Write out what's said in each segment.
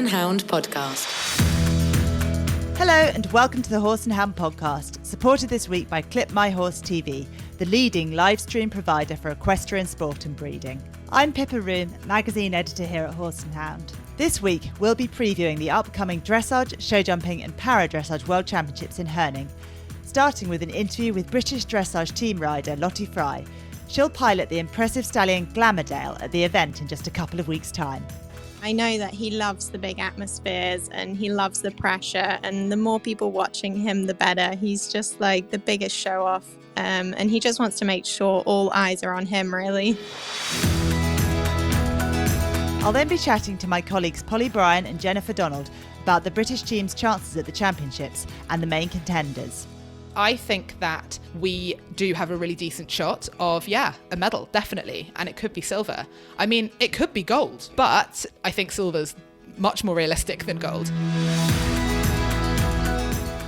and Hound Podcast. Hello and welcome to the Horse and Hound Podcast, supported this week by Clip My Horse TV, the leading live stream provider for equestrian sport and breeding. I'm Pippa Roome, magazine editor here at Horse and Hound. This week we'll be previewing the upcoming Dressage, Show Jumping and Para Dressage World Championships in Herning, starting with an interview with British Dressage team rider Lottie Fry. She'll pilot the impressive stallion Glamourdale at the event in just a couple of weeks' time. I know that he loves the big atmospheres and he loves the pressure, and the more people watching him, the better. He's just like the biggest show off, and he just wants to make sure all eyes are on him, really. I'll then be chatting to my colleagues Bryan and Jennifer Donald about the British team's chances at the championships and the main contenders. I think that we do have a really decent shot of, a medal, definitely. And it could be silver. I mean, it could be gold, but I think silver's much more realistic than gold.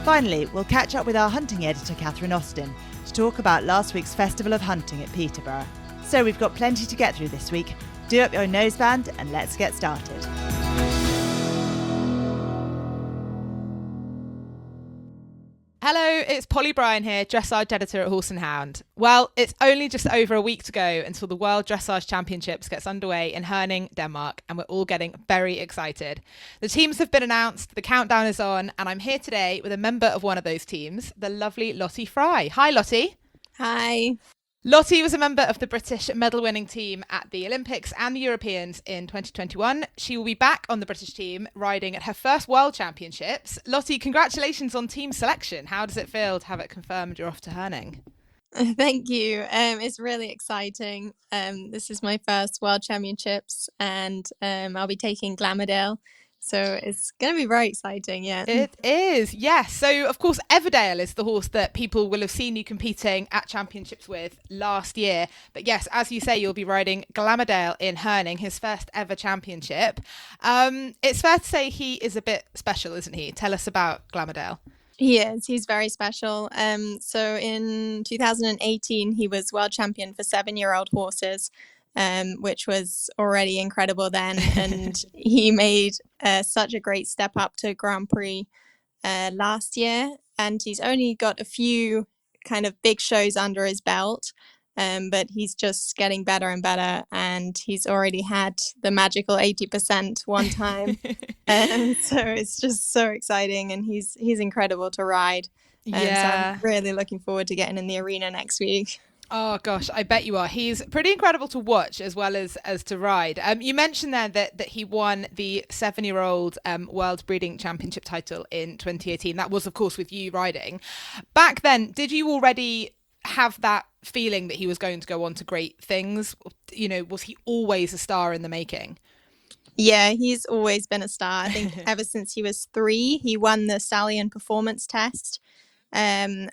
Finally, we'll catch up with our hunting editor, Catherine Austen, to talk about last week's Festival of Hunting at Peterborough. So we've got plenty to get through this week. Do up your noseband and let's get started. Hello, it's Bryan here, Dressage editor at Horse and Hound. Well, it's only just over a week to go until the World Dressage Championships gets underway in Herning, Denmark, and we're all getting very excited. The teams have been announced, the countdown is on, and I'm here today with a member of one of those teams, the lovely Lottie Fry. Hi, Lottie. Hi. Lottie was a member of the British medal-winning team at the Olympics and the Europeans in 2021. She will be back on the British team riding at her first World Championships. Lottie, congratulations on team selection. How does it feel to have it confirmed you're off to Herning? Thank you. It's really exciting. This is my first World Championships, and I'll be taking Glamourdale. So it's going to be very exciting, yeah. It is, yes. So, of course, Everdale is the horse that people will have seen you competing at championships with last year. But yes, as you say, you'll be riding Glamourdale in Herning, his first ever championship. It's fair to say he is a bit special, isn't he? Tell us about Glamourdale. He is. He's very special. So in 2018, he was world champion for 7-year-old horses. Which was already incredible then. And he made such a great step up to Grand Prix last year. And he's only got a few kind of big shows under his belt, but he's just getting better and better. And he's already had the magical 80% one time. So it's just so exciting. And he's incredible to ride. So I'm really looking forward to getting in the arena next week. Oh gosh, I bet you are. He's pretty incredible to watch as well as to ride. You mentioned there that he won the 7-year-old World Breeding Championship title in 2018. That was, of course, with you riding. Back then, did you already have that feeling that he was going to go on to great things? You know, was he always a star in the making? Yeah, he's always been a star. I think ever since he was 3, he won the Stallion Performance Test. And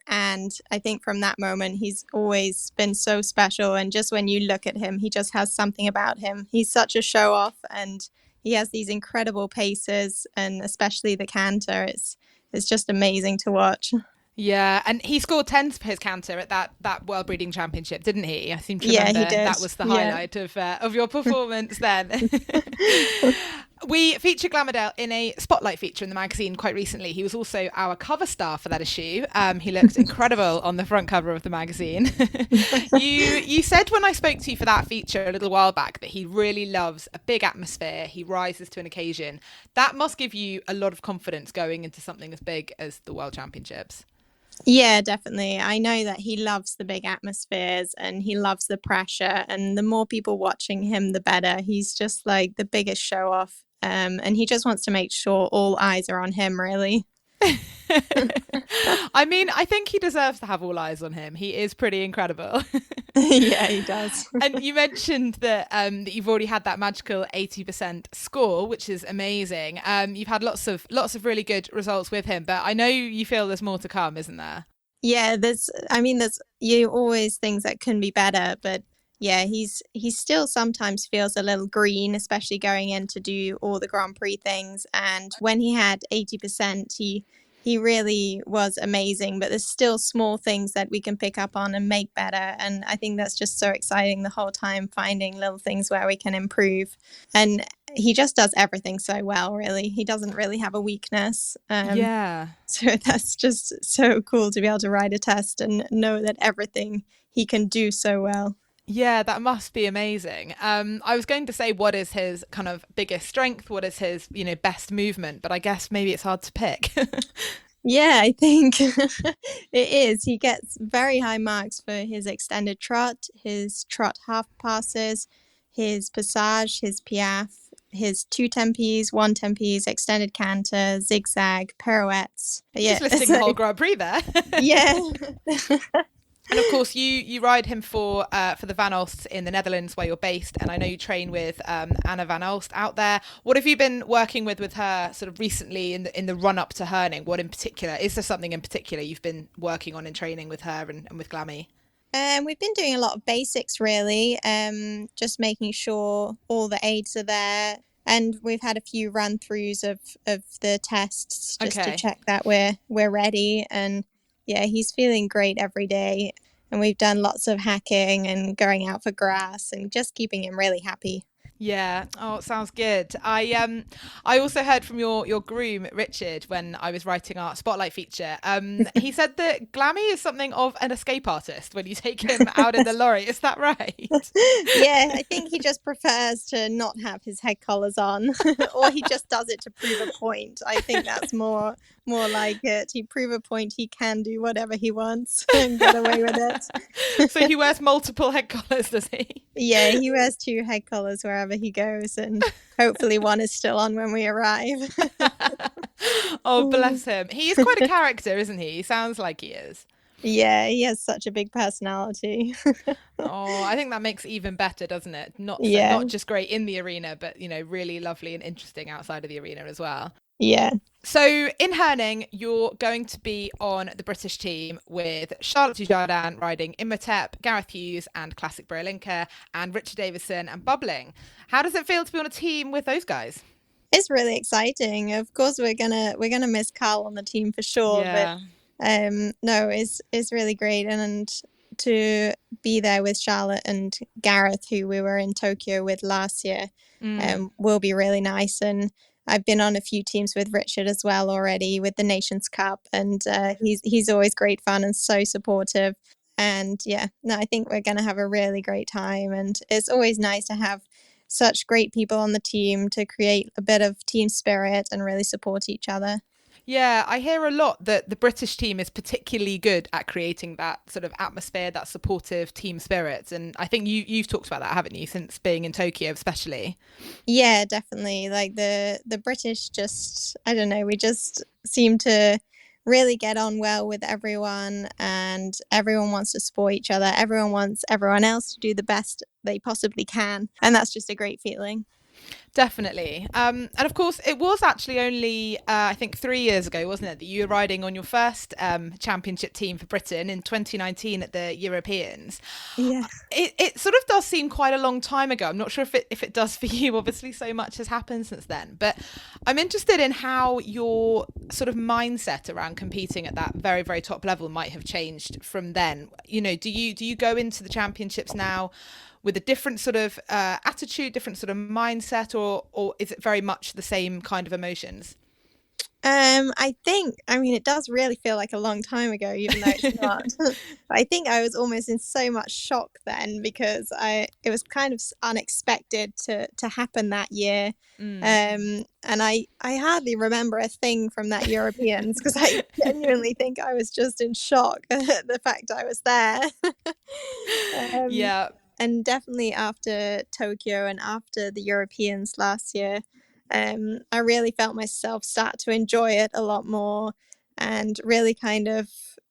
I think from that moment, he's always been so special. And just when you look at him, he just has something about him. He's such a show off, and he has these incredible paces, and especially the canter. It's just amazing to watch. Yeah, and he scored 10s for his canter at that World Breeding Championship, didn't he? I seem to remember he did. That was the highlight of your performance then. We featured Glamourdale in a spotlight feature in the magazine quite recently. He was also our cover star for that issue. He looked incredible on the front cover of the magazine. You said when I spoke to you for that feature a little while back that he really loves a big atmosphere. He rises to an occasion. That must give you a lot of confidence going into something as big as the World Championships. Yeah, definitely. I know that he loves the big atmospheres and he loves the pressure, and the more people watching him, the better. He's just like the biggest show off, and he just wants to make sure all eyes are on him, really. I mean, I think he deserves to have all eyes on him. He is pretty incredible. Yeah, he does. And you mentioned that you've already had that magical 80% score, which is amazing. You've had lots of really good results with him, but I know you feel there's more to come, isn't there? Yeah, there's you always things that can be better, but yeah, he still sometimes feels a little green, especially going in to do all the Grand Prix things. And when he had 80%, he really was amazing, but there's still small things that we can pick up on and make better. And I think that's just so exciting the whole time, finding little things where we can improve. And he just does everything so well, really. He doesn't really have a weakness. So that's just so cool to be able to ride a test and know that everything he can do so well. Yeah, that must be amazing. I was going to say, what is his kind of biggest strength? What is his, best movement? But I guess maybe it's hard to pick. Yeah, I think it is. He gets very high marks for his extended trot, his trot half passes, his passage, his piaffe, his 2 tempies, 1 tempies, extended canter, zigzag, pirouettes. Just listing the whole Grand Prix there. Yeah. And of course, you ride him for the Van Alst in the Netherlands, where you're based, and I know you train with Anna Van Alst out there. What have you been working with her sort of recently in the run up to Herning? What in particular? Is there something in particular you've been working on in training with her and with Glammy? We've been doing a lot of basics, really, just making sure all the aids are there. And we've had a few run-throughs of the tests just to check that we're ready. And yeah, he's feeling great every day. And we've done lots of hacking and going out for grass and just keeping him really happy. Yeah. Oh, it sounds good. I also heard from your groom, Richard, when I was writing our Spotlight feature. He said that Glammy is something of an escape artist when you take him out in the lorry. Is that right? Yeah, I think he just prefers to not have his head collars on, or he just does it to prove a point. I think that's more like it. He prove a point he can do whatever he wants and get away with it. So he wears multiple head collars, does he? Yeah, he wears 2 head collars wherever he goes, and hopefully one is still on when we arrive. Oh, bless him. He is quite a character, isn't he? He sounds like he is. Yeah, he has such a big personality. Oh, I think that makes it even better, doesn't it? Not just great in the arena, but really lovely and interesting outside of the arena as well. Yeah. So in Herning, you're going to be on the British team with Charlotte Dujardin riding Imhotep, Gareth Hughes and Classic Brolinka, and Richard Davison and Bubbling. How does it feel to be on a team with those guys? It's really exciting. Of course, we're gonna miss Carl on the team for sure. Yeah. But no, it's really great, and to be there with Charlotte and Gareth, who we were in Tokyo with last year, will be really nice. And I've been on a few teams with Richard as well already with the Nations Cup, and he's always great fun and so supportive. And yeah, no, I think we're going to have a really great time, and it's always nice to have such great people on the team to create a bit of team spirit and really support each other. Yeah, I hear a lot that the British team is particularly good at creating that sort of atmosphere, that supportive team spirit. And I think you've talked about that, haven't you, since being in Tokyo especially? Yeah, definitely. Like the British just, I don't know, we just seem to really get on well with everyone, and everyone wants to support each other. Everyone wants everyone else to do the best they possibly can. And that's just a great feeling. Definitely. And of course, it was actually only, I think 3 years ago, wasn't it, that you were riding on your first championship team for Britain in 2019 at the Europeans. Yeah. It sort of does seem quite a long time ago. I'm not sure if it does for you. Obviously, so much has happened since then. But I'm interested in how your sort of mindset around competing at that very, very top level might have changed from then. Do you go into the championships now with a different sort of attitude, different sort of mindset, or is it very much the same kind of emotions? I mean, it does really feel like a long time ago, even though it's not. But I think I was almost in so much shock then, because it was kind of unexpected to happen that year. And I hardly remember a thing from that Europeans, because I genuinely think I was just in shock at the fact I was there. Yeah. And definitely after Tokyo and after the Europeans last year, I really felt myself start to enjoy it a lot more and really kind of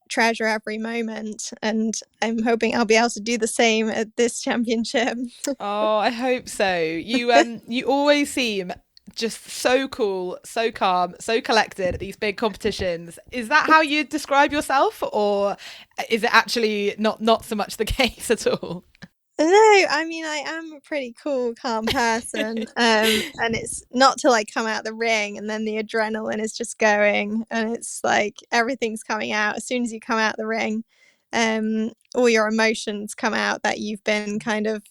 treasure every moment. And I'm hoping I'll be able to do the same at this championship. Oh, I hope so. You always seem just so cool, so calm, so collected at these big competitions. Is that how you describe yourself, or is it actually not so much the case at all? No, I mean, I am a pretty cool, calm person. And it's not till I come out the ring and then the adrenaline is just going, and it's like everything's coming out. As soon as you come out the ring, all your emotions come out that you've been kind of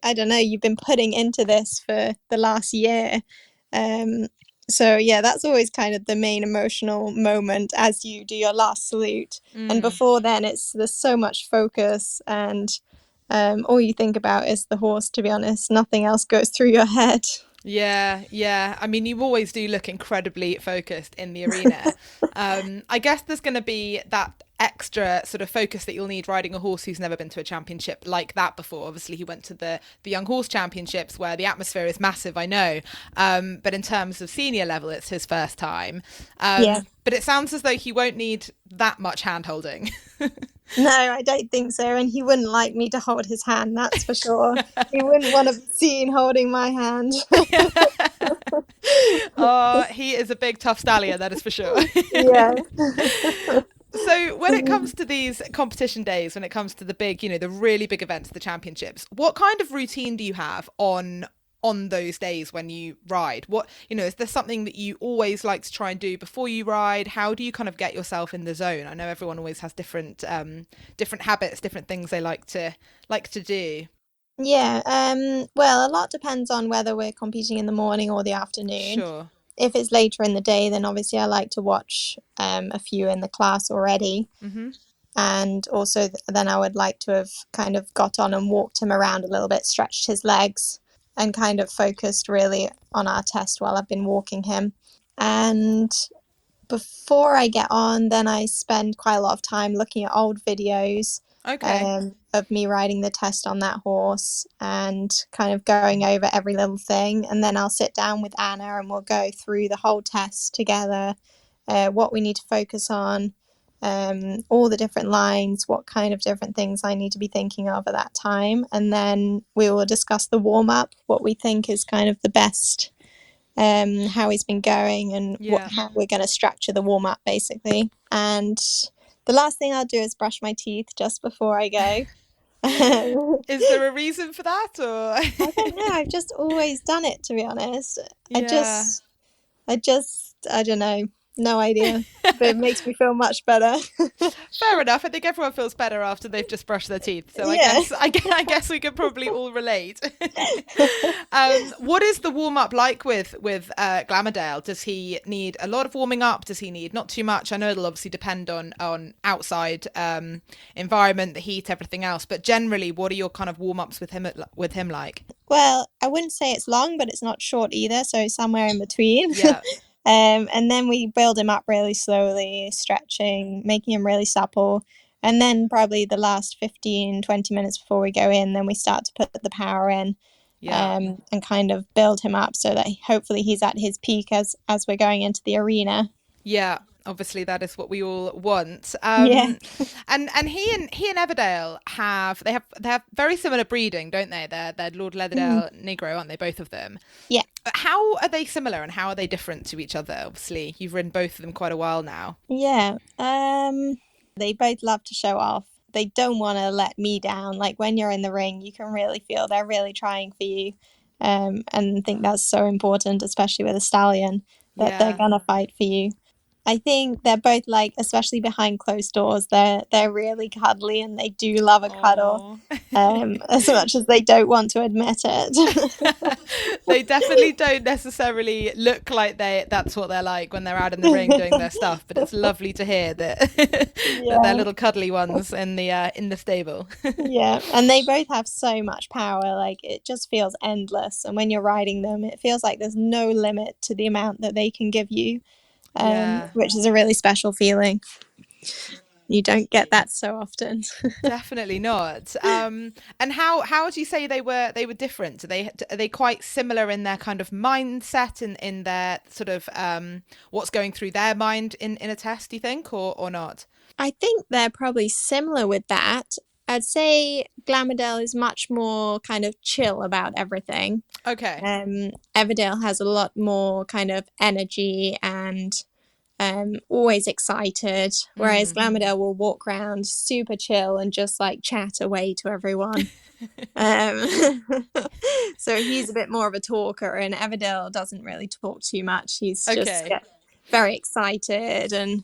I don't know, you've been putting into this for the last year. So yeah, that's always kind of the main emotional moment as you do your last salute. And before then, there's so much focus, and all you think about is the horse, to be honest. Nothing else goes through your head. Yeah. I mean, you always do look incredibly focused in the arena. I guess there's going to be that extra sort of focus that you'll need riding a horse who's never been to a championship like that before. Obviously, he went to the Young Horse Championships where the atmosphere is massive, I know. But in terms of senior level, it's his first time. But it sounds as though he won't need that much hand-holding. No, I don't think so. And he wouldn't like me to hold his hand, that's for sure. He wouldn't want to be seen holding my hand. Oh, he is a big, tough stallion, that is for sure. Yeah. So when it comes to these competition days, when it comes to the big, the really big events, the championships, what kind of routine do you have on those days when you ride? What, is there something that you always like to try and do before you ride? How do you kind of get yourself in the zone? I know everyone always has different habits, different things they like to do. Yeah, well, a lot depends on whether we're competing in the morning or the afternoon. Sure. If it's later in the day, then obviously I like to watch a few in the class already. And also then I would like to have kind of got on and walked him around a little bit, stretched his legs, and kind of focused really on our test while I've been walking him. And before I get on, then I spend quite a lot of time looking at old videos of me riding the test on that horse and kind of going over every little thing. And then I'll sit down with Anna and we'll go through the whole test together, what we need to focus on, all the different lines, what kind of different things I need to be thinking of at that time. And then we will discuss the warm-up, what we think is kind of the best, how he's been going, and how we're going to structure the warm-up, basically. And the last thing I'll do is brush my teeth just before I go. Is there a reason for that, or? I don't know. I've just always done it, to be honest. I don't know. No idea, but it makes me feel much better. Fair enough. I think everyone feels better after they've just brushed their teeth. So I guess we could probably all relate. What is the warm up like with Glamourdale? Does he need a lot of warming up? Does he need not too much? I know it'll obviously depend on outside environment, the heat, everything else. But generally, what are your kind of warm ups with him like? Well, I wouldn't say it's long, but it's not short either. So somewhere in between. Yeah. And then we build him up really slowly, stretching, making him really supple. And then probably the last 15, 20 minutes before we go in, then we start to put the power in and kind of build him up so that hopefully he's at his peak as we're going into the arena. Yeah. Obviously, that is what we all want. And he and Everdale have very similar breeding, don't they? They're Lord Leatherdale Negro, aren't they? Both of them. Yeah. How are they similar and how are they different to each other? Obviously, you've ridden both of them quite a while now. Yeah. They both love to show off. They don't want to let me down. Like when you're in the ring, you can really feel they're really trying for you. And I think that's so important, especially with a stallion, that they're gonna fight for you. I think they're both like, especially behind closed doors, they're really cuddly and they do love a cuddle, as much as they don't want to admit it. They definitely don't necessarily look like that's what they're like when they're out in the ring doing their stuff. But it's lovely to hear that, that they're little cuddly ones in the stable. Yeah, and they both have so much power. Like it just feels endless. And when you're riding them, it feels like there's no limit to the amount that they can give you. Which is a really special feeling. You don't get that so often. Definitely not. And how would you say they were different? Are they quite similar in their kind of mindset and in their sort of what's going through their mind in a test, do you think, or not? I think they're probably similar with that. I'd say Glamourdale is much more kind of chill about everything. Okay. Everdale has a lot more kind of energy and always excited, whereas Glamourdale will walk around super chill and just like chat away to everyone. So he's a bit more of a talker, and Everdale doesn't really talk too much. He's just very excited, and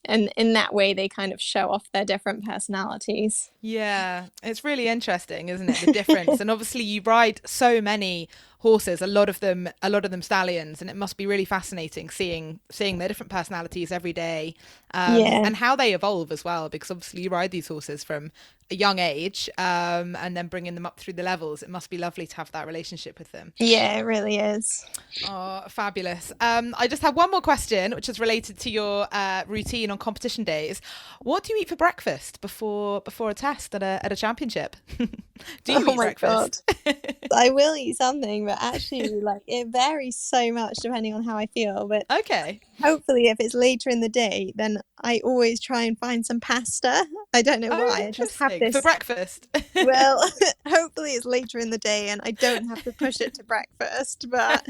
and in that way they kind of show off their different personalities. Yeah, it's really interesting, isn't it? The difference. And obviously you ride so many horses, a lot of them stallions, and it must be really fascinating seeing their different personalities every day, and how they evolve as well, because obviously you ride these horses from a young age, and then bringing them up through the levels. It must be lovely to have that relationship with them. Yeah, it really is. Oh, fabulous. I just have one more question, which is related to your routine on competition days. What do you eat for breakfast before a test at a championship? Do you eat breakfast? God. I will eat something, but actually, like, it varies so much depending on how I feel. But okay, hopefully, if it's later in the day, then I always try and find some pasta. I don't know why. I just have this for breakfast. Well, hopefully it's later in the day and I don't have to push it to breakfast. But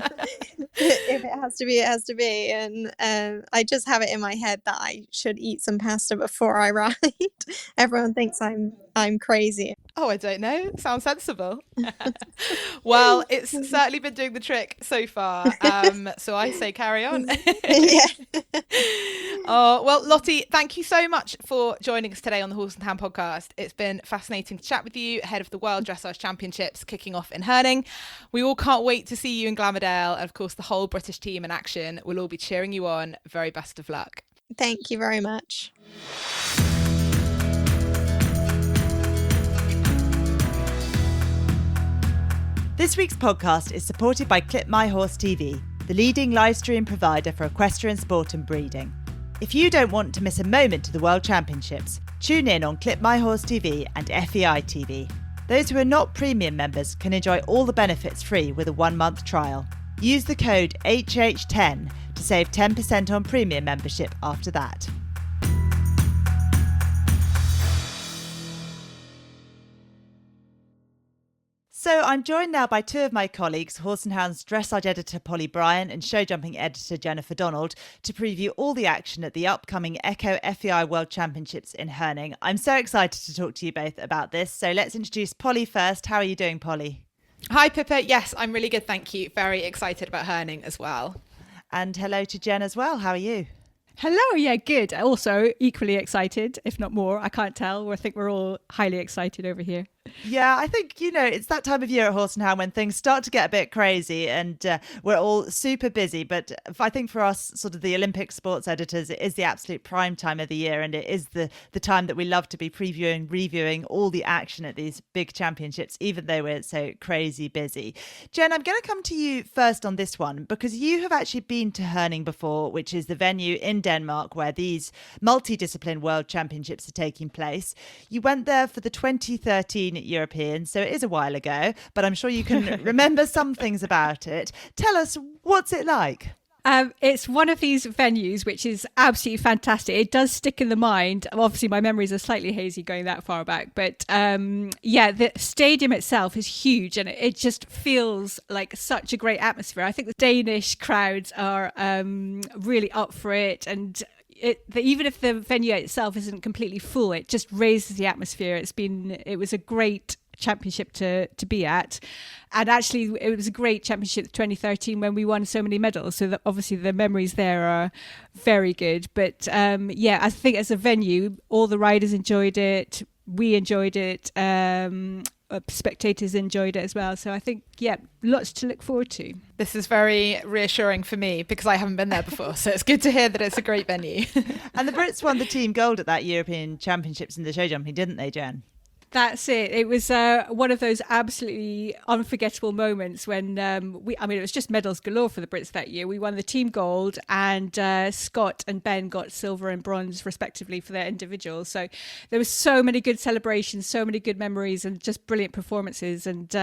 if it has to be, it has to be. And I just have it in my head that I should eat some pasta before I ride. Everyone thinks I'm crazy. Oh, I don't know. Sounds sensible. Well, it's certainly been doing the trick so far. So I say carry on. Yeah. Oh, well, Lottie, thank you so much for joining us today on the Horse and Hound podcast. It's been fascinating to chat with you ahead of the World Dressage Championships kicking off in Herning. We all can't wait to see you in Glamourdale, and of course the whole British team in action. We'll all be cheering you on. Very best of luck. Thank you very much. This week's podcast is supported by Clip My Horse TV, the leading live stream provider for equestrian sport and breeding. If you don't want to miss a moment to the World Championships, tune in on Clip My Horse TV and FEI TV. Those who are not premium members can enjoy all the benefits free with a 1-month trial. Use the code HH10 to save 10% on premium membership after that. So I'm joined now by two of my colleagues, Horse and Hound's dressage editor Polly Bryan and show jumping editor Jennifer Donald, to preview all the action at the upcoming Echo FEI World Championships in Herning. I'm so excited to talk to you both about this. So let's introduce Polly first. How are you doing, Polly? Hi, Pippa. Yes, I'm really good, thank you. Very excited about Herning as well. And hello to Jen as well. How are you? Hello, yeah, good. Also equally excited, if not more. I can't tell. I think we're all highly excited over here. Yeah, I think, it's that time of year at Horse and Hound when things start to get a bit crazy and we're all super busy. But I think for us, sort of the Olympic sports editors, it is the absolute prime time of the year, and it is the time that we love to be previewing, reviewing all the action at these big championships, even though we're so crazy busy. Jen, I'm going to come to you first on this one, because you have actually been to Herning before, which is the venue in Denmark where these multidiscipline world championships are taking place. You went there for the 2013 European, so it is a while ago, but I'm sure you can remember some things about it. Tell us, what's it like? It's one of these venues which is absolutely fantastic. It does stick in the mind. Obviously, my memories are slightly hazy going that far back, but the stadium itself is huge and it just feels like such a great atmosphere. I think the Danish crowds are really up for it, and even if the venue itself isn't completely full, it just raises the atmosphere. It was a great championship to be at, and actually it was a great championship 2013 when we won so many medals, so that obviously the memories there are very good. But I think as a venue, all the riders enjoyed it, we enjoyed it, spectators enjoyed it as well, so I think lots to look forward to. This is very reassuring for me because I haven't been there before, so it's good to hear that it's a great venue. And the Brits won the team gold at that European Championships in the show jumping, didn't they, Jen? That's it. It was one of those absolutely unforgettable moments when it was just medals galore for the Brits that year. We won the team gold, and Scott and Ben got silver and bronze respectively for their individuals. So there was so many good celebrations, so many good memories, and just brilliant performances. And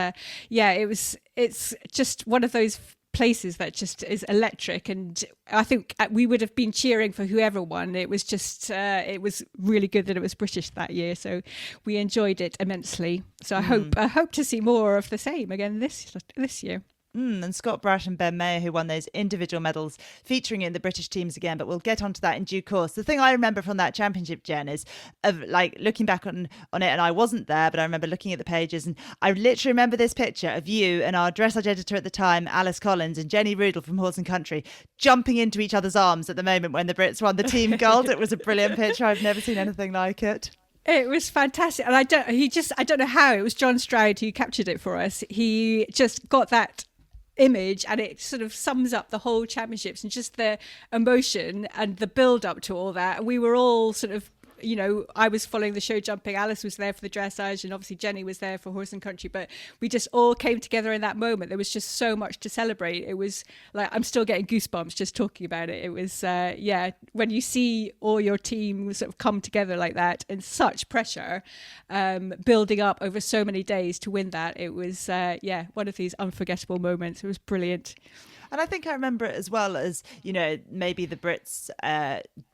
it's just one of those places that just is electric, and I think we would have been cheering for whoever won. It was just it was really good that it was British that year, so we enjoyed it immensely. So I hope to see more of the same again this year. And Scott Brash and Ben Mayer, who won those individual medals, featuring in the British teams again, but we'll get onto that in due course. The thing I remember from that championship, Jen, is of like looking back on it, and I wasn't there, but I remember looking at the pages, and I literally remember this picture of you and our dressage editor at the time, Alice Collins, and Jenny Rudel from Horse and Country, jumping into each other's arms at the moment when the Brits won the team gold. It was a brilliant picture. I've never seen anything like it. It was fantastic. And I don't know how, it was John Stroud who captured it for us. He just got that image, and it sort of sums up the whole championships and just the emotion and the build up to all that. We were all sort of, you know, I was following the show jumping, Alice was there for the dressage, and obviously Jenny was there for Horse and Country, but we just all came together in that moment. There was just so much to celebrate. It was like, I'm still getting goosebumps just talking about it. It was when you see all your team sort of come together like that and such pressure building up over so many days to win that, it was one of these unforgettable moments. It was brilliant. And I think I remember it as well as, you know, maybe the Brits'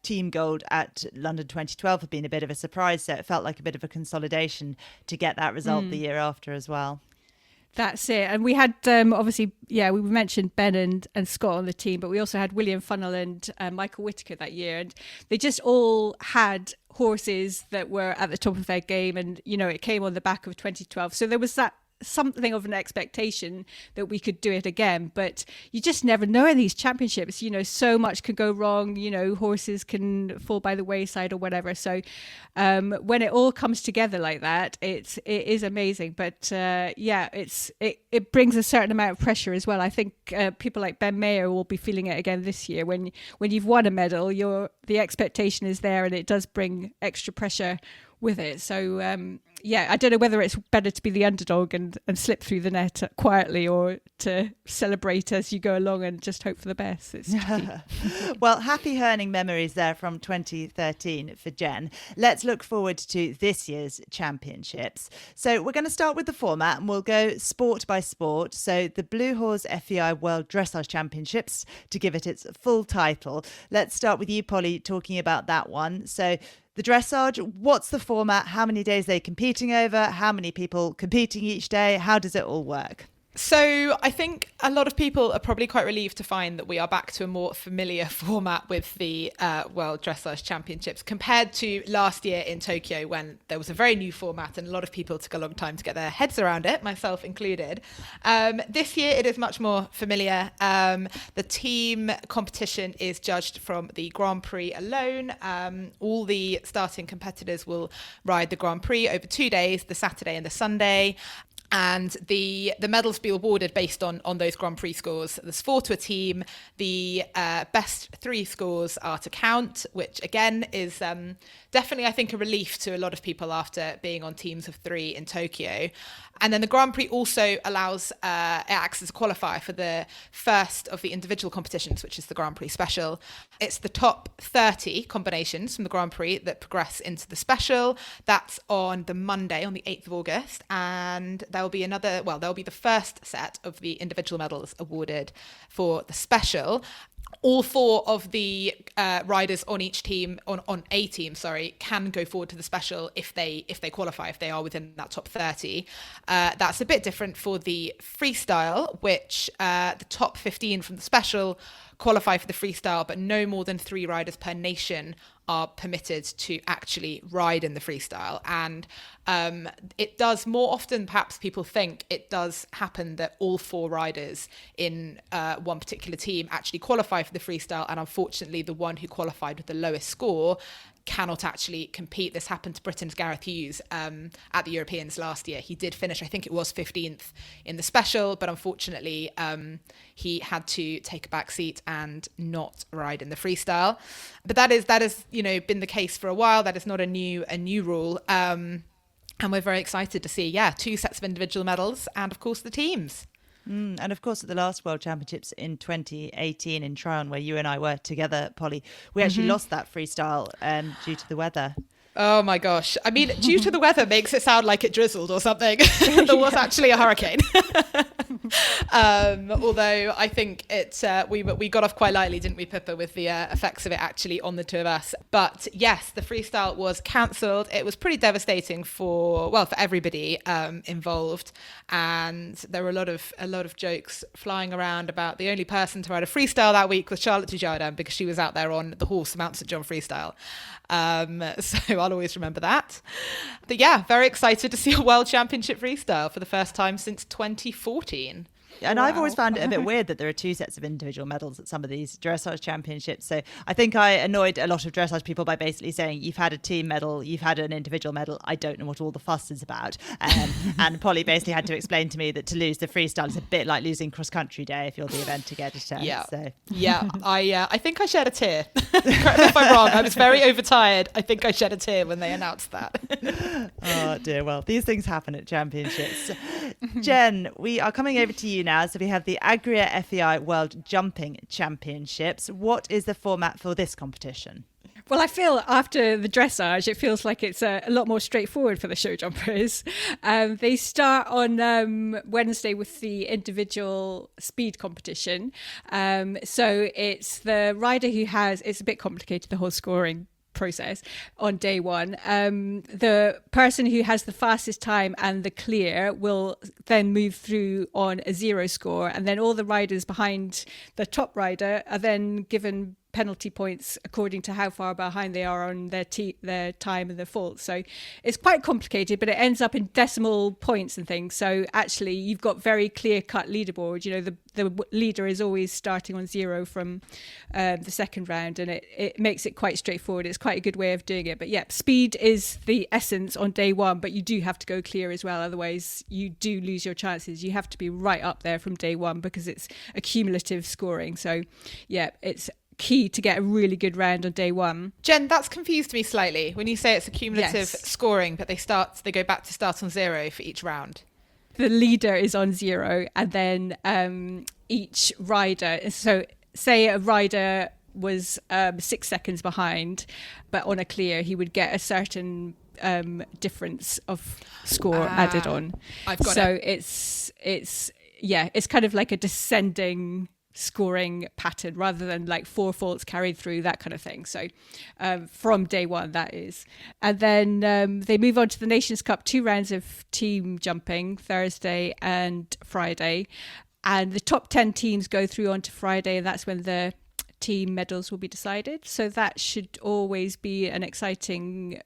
team gold at London 2012 had been a bit of a surprise. So it felt like a bit of a consolidation to get that result the year after as well. That's it. And we had, obviously, we mentioned Ben and Scott on the team, but we also had William Funnell and Michael Whitaker that year. And they just all had horses that were at the top of their game. And, you know, it came on the back of 2012. So there was that something of an expectation that we could do it again, but you just never know in these championships. You know, so much could go wrong. You know, horses can fall by the wayside or whatever. So when it all comes together like that, it is amazing. But it brings a certain amount of pressure as well. I think people like Ben Mayer will be feeling it again this year. When you've won a medal, the expectation is there, and it does bring extra pressure with it. So I don't know whether it's better to be the underdog and slip through the net quietly, or to celebrate as you go along and just hope for the best. Well, happy Herning memories there from 2013 for Jen. Let's look forward to this year's championships. So we're going to start with the format, and we'll go sport by sport. So the Blue Horse FEI World Dressage Championships, to give it its full title. Let's start with you, Polly, talking about that one. So the dressage, what's the format? How many days are they competing over? How many people competing each day? How does it all work? So I think a lot of people are probably quite relieved to find that we are back to a more familiar format with the World Dressage Championships compared to last year in Tokyo, when there was a very new format and a lot of people took a long time to get their heads around it, myself included. This year it is much more familiar. The team competition is judged from the Grand Prix alone. All the starting competitors will ride the Grand Prix over 2 days, the Saturday and the Sunday. And the medals be awarded based on those Grand Prix scores. There's 4 to a team. The best 3 scores are to count, which again is definitely, I think, a relief to a lot of people after being on teams of 3 in Tokyo. And then the Grand Prix also allows, it acts as a qualifier for the first of the individual competitions, which is the Grand Prix Special. It's the top 30 combinations from the Grand Prix that progress into the Special. That's on the Monday, on the 8th of August. And there'll be the first set of the individual medals awarded for the Special. All 4 of the riders on each team, on a team, can go forward to the Special if they qualify, if they are within that top 30. That's a bit different for the freestyle, which the top 15 from the Special qualify for the freestyle, but no more than 3 riders per nation are permitted to actually ride in the freestyle. And it does, more often perhaps people think, it does happen that all 4 riders in one particular team actually qualify for the freestyle, and unfortunately the one who qualified with the lowest score cannot actually compete. This happened to Britain's Gareth Hughes at the Europeans last year. He did finish, I think it was 15th in the Special, but unfortunately he had to take a back seat and not ride in the freestyle. But that is been the case for a while. That is not a new rule. And we're very excited to see 2 sets of individual medals and of course the teams. And of course, at the last World Championships in 2018 in Tryon, where you and I were together, Polly, we actually lost that freestyle due to the weather. Oh my gosh. I mean, due to the weather makes it sound like it drizzled or something. There was actually a hurricane. Although I think we got off quite lightly, didn't we, Pippa, with the effects of it actually on the two of us. But yes, the freestyle was cancelled. It was pretty devastating for everybody involved, and there were a lot of jokes flying around about the only person to ride a freestyle that week was Charlotte Dujardin, because she was out there on the horse Mount St John freestyle. So I'll always remember that. But yeah, very excited to see a World Championship freestyle for the first time since 2014. And wow. I've always found it a bit weird that there are two sets of individual medals at some of these dressage championships. So I think I annoyed a lot of dressage people by basically saying, you've had a team medal, you've had an individual medal, I don't know what all the fuss is about. And Polly basically had to explain to me that to lose the freestyle is a bit like losing cross-country day if you're the event editor. Yeah, so. Yeah. I think I shed a tear. Correct me if I'm wrong. I was very overtired. I think I shed a tear when they announced that. Oh dear, well, these things happen at championships. Jen, we are coming over to you now. So we have the Agria FEI World Jumping Championships. What is the format for this competition? Well, I feel after the dressage, it feels like it's a lot more straightforward for the show jumpers. They start on Wednesday with the individual speed competition. So it's the rider who it's a bit complicated, the whole scoring process on day one. The person who has the fastest time and the clear will then move through on a 0 score, and then all the riders behind the top rider are then given penalty points according to how far behind they are on their time and their fault. So it's quite complicated, but it ends up in decimal points and things. So actually you've got very clear-cut leaderboard. You know, the leader is always starting on 0 from the second round, and it makes it quite straightforward. It's quite a good way of doing it. But yeah, speed is the essence on day one, but you do have to go clear as well. Otherwise you do lose your chances. You have to be right up there from day one because it's a cumulative scoring. So yeah, it's key to get a really good round on day one. Jen, that's confused me slightly when you say it's a cumulative scoring, but they go back to start on 0 for each round. The leader is on 0, and then each rider, so say a rider was 6 seconds behind, but on a clear he would get a certain difference of score added on. I've got it. So it's kind of like a descending scoring pattern rather than like 4 faults carried through, that kind of thing. So from day one, that is. And then they move on to the Nations Cup, 2 rounds of team jumping, Thursday and Friday. And the top 10 teams go through onto Friday, and that's when the team medals will be decided. So that should always be an exciting,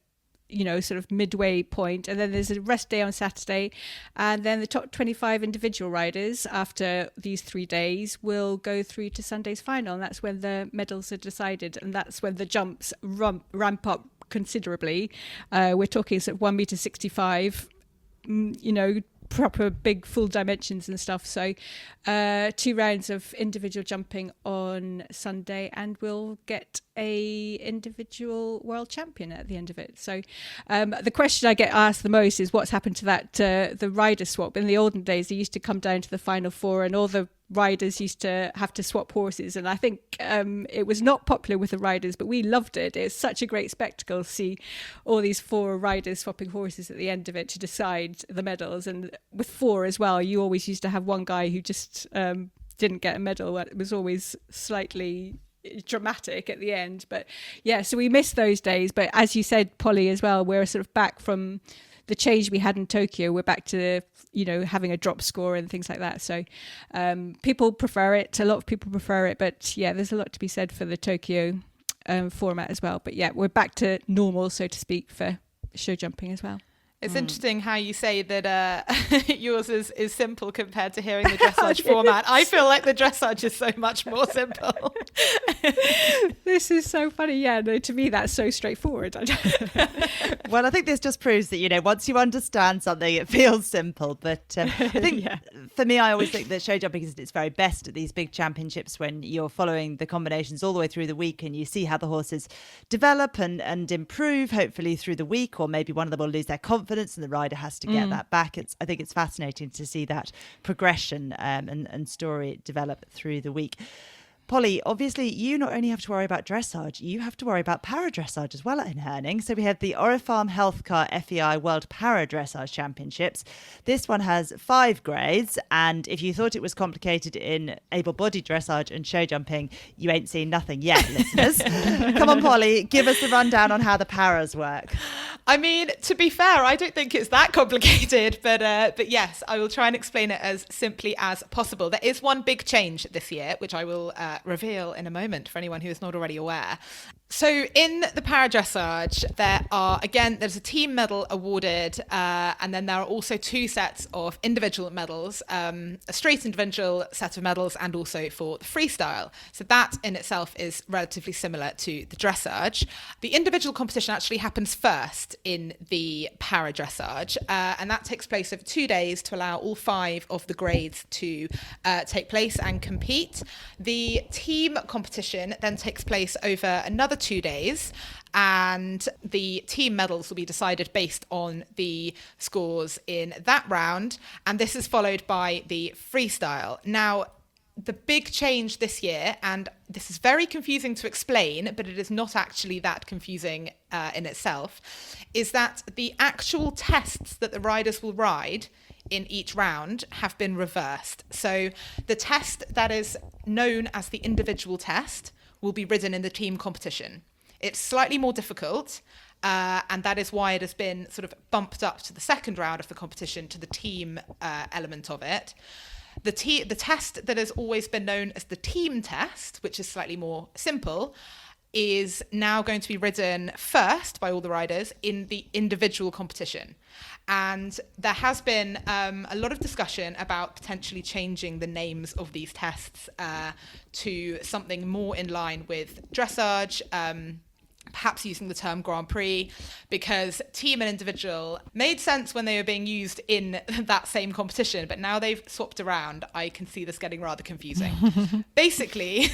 you know, sort of midway point. And then there's a rest day on Saturday, and then the top 25 individual riders after these 3 days will go through to Sunday's final, and that's when the medals are decided, and that's when the jumps ramp up considerably. We're talking sort of 1.65 meter, you know, proper big full dimensions and stuff. So 2 rounds of individual jumping on Sunday, and we'll get a individual world champion at the end of it. So the question I get asked the most is what's happened to that the rider swap. In the olden days, they used to come down to the final 4, and all the riders used to have to swap horses, and I think it was not popular with the riders, but we loved it. It's such a great spectacle to see all these 4 riders swapping horses at the end of it to decide the medals. And with 4 as well, you always used to have one guy who just didn't get a medal. It was always slightly dramatic at the end. But yeah, so we missed those days. But as you said, Polly, as well, we're sort of back from the change we had in Tokyo. We're back to, you know, having a drop score and things like that. So people prefer it. A lot of people prefer it. But yeah, there's a lot to be said for the Tokyo format as well. But yeah, we're back to normal, so to speak, for show jumping as well. It's interesting how you say that yours is simple compared to hearing the dressage format. I feel like the dressage is so much more simple. This is so funny. Yeah, no, to me, that's so straightforward. Well, I think this just proves that, you know, once you understand something, it feels simple. But I think for me, I always think that show jumping is at its very best at these big championships when you're following the combinations all the way through the week, and you see how the horses develop and improve, hopefully through the week, or maybe one of them will lose their confidence and the rider has to get that back. I think it's fascinating to see that progression and story develop through the week. Polly, obviously you not only have to worry about dressage, you have to worry about para-dressage as well in Herning. So we have the Orifarm Healthcare FEI World Para-Dressage Championships. This one has 5 grades, and if you thought it was complicated in able-bodied dressage and show jumping, you ain't seen nothing yet, listeners. Come on, Polly, give us the rundown on how the paras work. I mean, to be fair, I don't think it's that complicated, but yes, I will try and explain it as simply as possible. There is one big change this year, which I will reveal in a moment for anyone who is not already aware. So in the para-dressage, there's a team medal awarded, and then there are also 2 sets of individual medals, a straight individual set of medals, and also for the freestyle. So that in itself is relatively similar to the dressage. The individual competition actually happens first in the para-dressage, and that takes place over 2 days to allow all 5 of the grades to take place and compete. The team competition then takes place over another 2 days, and the team medals will be decided based on the scores in that round, and this is followed by the freestyle. Now, the big change this year, and this is very confusing to explain, but it is not actually that confusing in itself, is that the actual tests that the riders will ride in each round have been reversed. So the test that is known as the individual test will be ridden in the team competition. It's slightly more difficult, and that is why it has been sort of bumped up to the second round of the competition, to the team element of it. The test that has always been known as the team test, which is slightly more simple, is now going to be ridden first by all the riders in the individual competition. And there has been a lot of discussion about potentially changing the names of these tests to something more in line with dressage, perhaps using the term Grand Prix, because team and individual made sense when they were being used in that same competition, but now they've swapped around. I can see this getting rather confusing. Basically,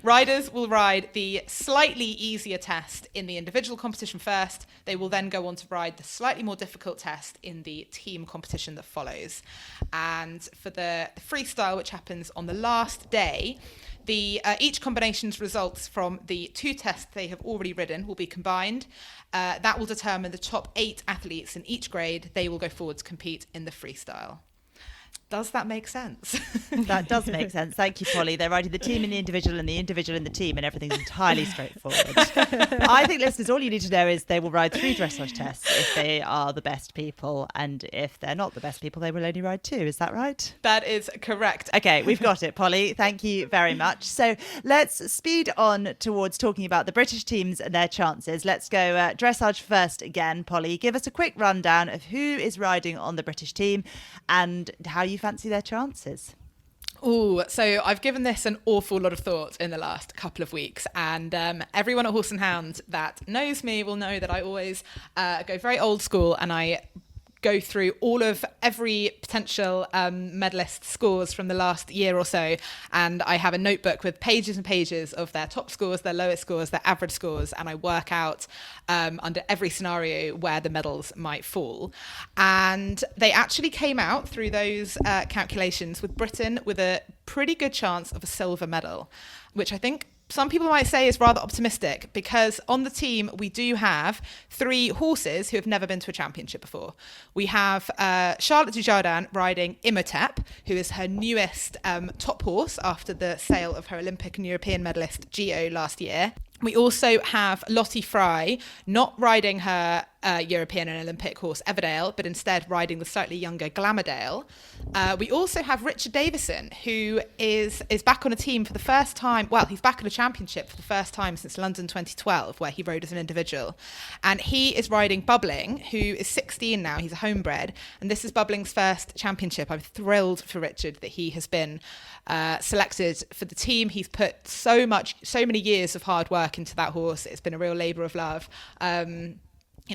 riders will ride the slightly easier test in the individual competition first. They will then go on to ride the slightly more difficult test in the team competition that follows. And for the freestyle, which happens on the last day, each combination's results from the 2 tests they have already ridden will be combined. That will determine the top 8 athletes in each grade. They will go forward to compete in the freestyle. Does that make sense? That does make sense. Thank you, Polly. They're riding the team in the individual and the individual in the team, and everything's entirely straightforward. I think, listeners, all you need to know is they will ride 3 dressage tests if they are the best people, and if they're not the best people, they will only ride 2. Is that right? That is correct. Okay, we've got it, Polly. Thank you very much. So let's speed on towards talking about the British teams and their chances. Let's go dressage first again. Polly, give us a quick rundown of who is riding on the British team and how you fancy their chances. Oh, so I've given this an awful lot of thought in the last couple of weeks, and everyone at Horse and Hound that knows me will know that I always go very old school, and I go through every potential medalist scores from the last year or so, and I have a notebook with pages and pages of their top scores, their lowest scores, their average scores, and I work out under every scenario where the medals might fall. And they actually came out through those calculations with Britain with a pretty good chance of a silver medal, which I think some people might say is rather optimistic, because on the team we do have 3 horses who have never been to a championship before. We have Charlotte Dujardin riding Imhotep, who is her newest top horse after the sale of her Olympic and European medalist Gio last year. We also have Lottie Fry not riding her European and Olympic horse Everdale, but instead riding the slightly younger Glamourdale. We also have Richard Davison, who is back on a team for the first time. Well, he's back in a championship for the first time since London 2012, where he rode as an individual. And he is riding Bubbling, who is 16 now. He's a homebred. And this is Bubbling's first championship. I'm thrilled for Richard that he has been selected for the team. He's put so many years of hard work into that horse. It's been a real labour of love.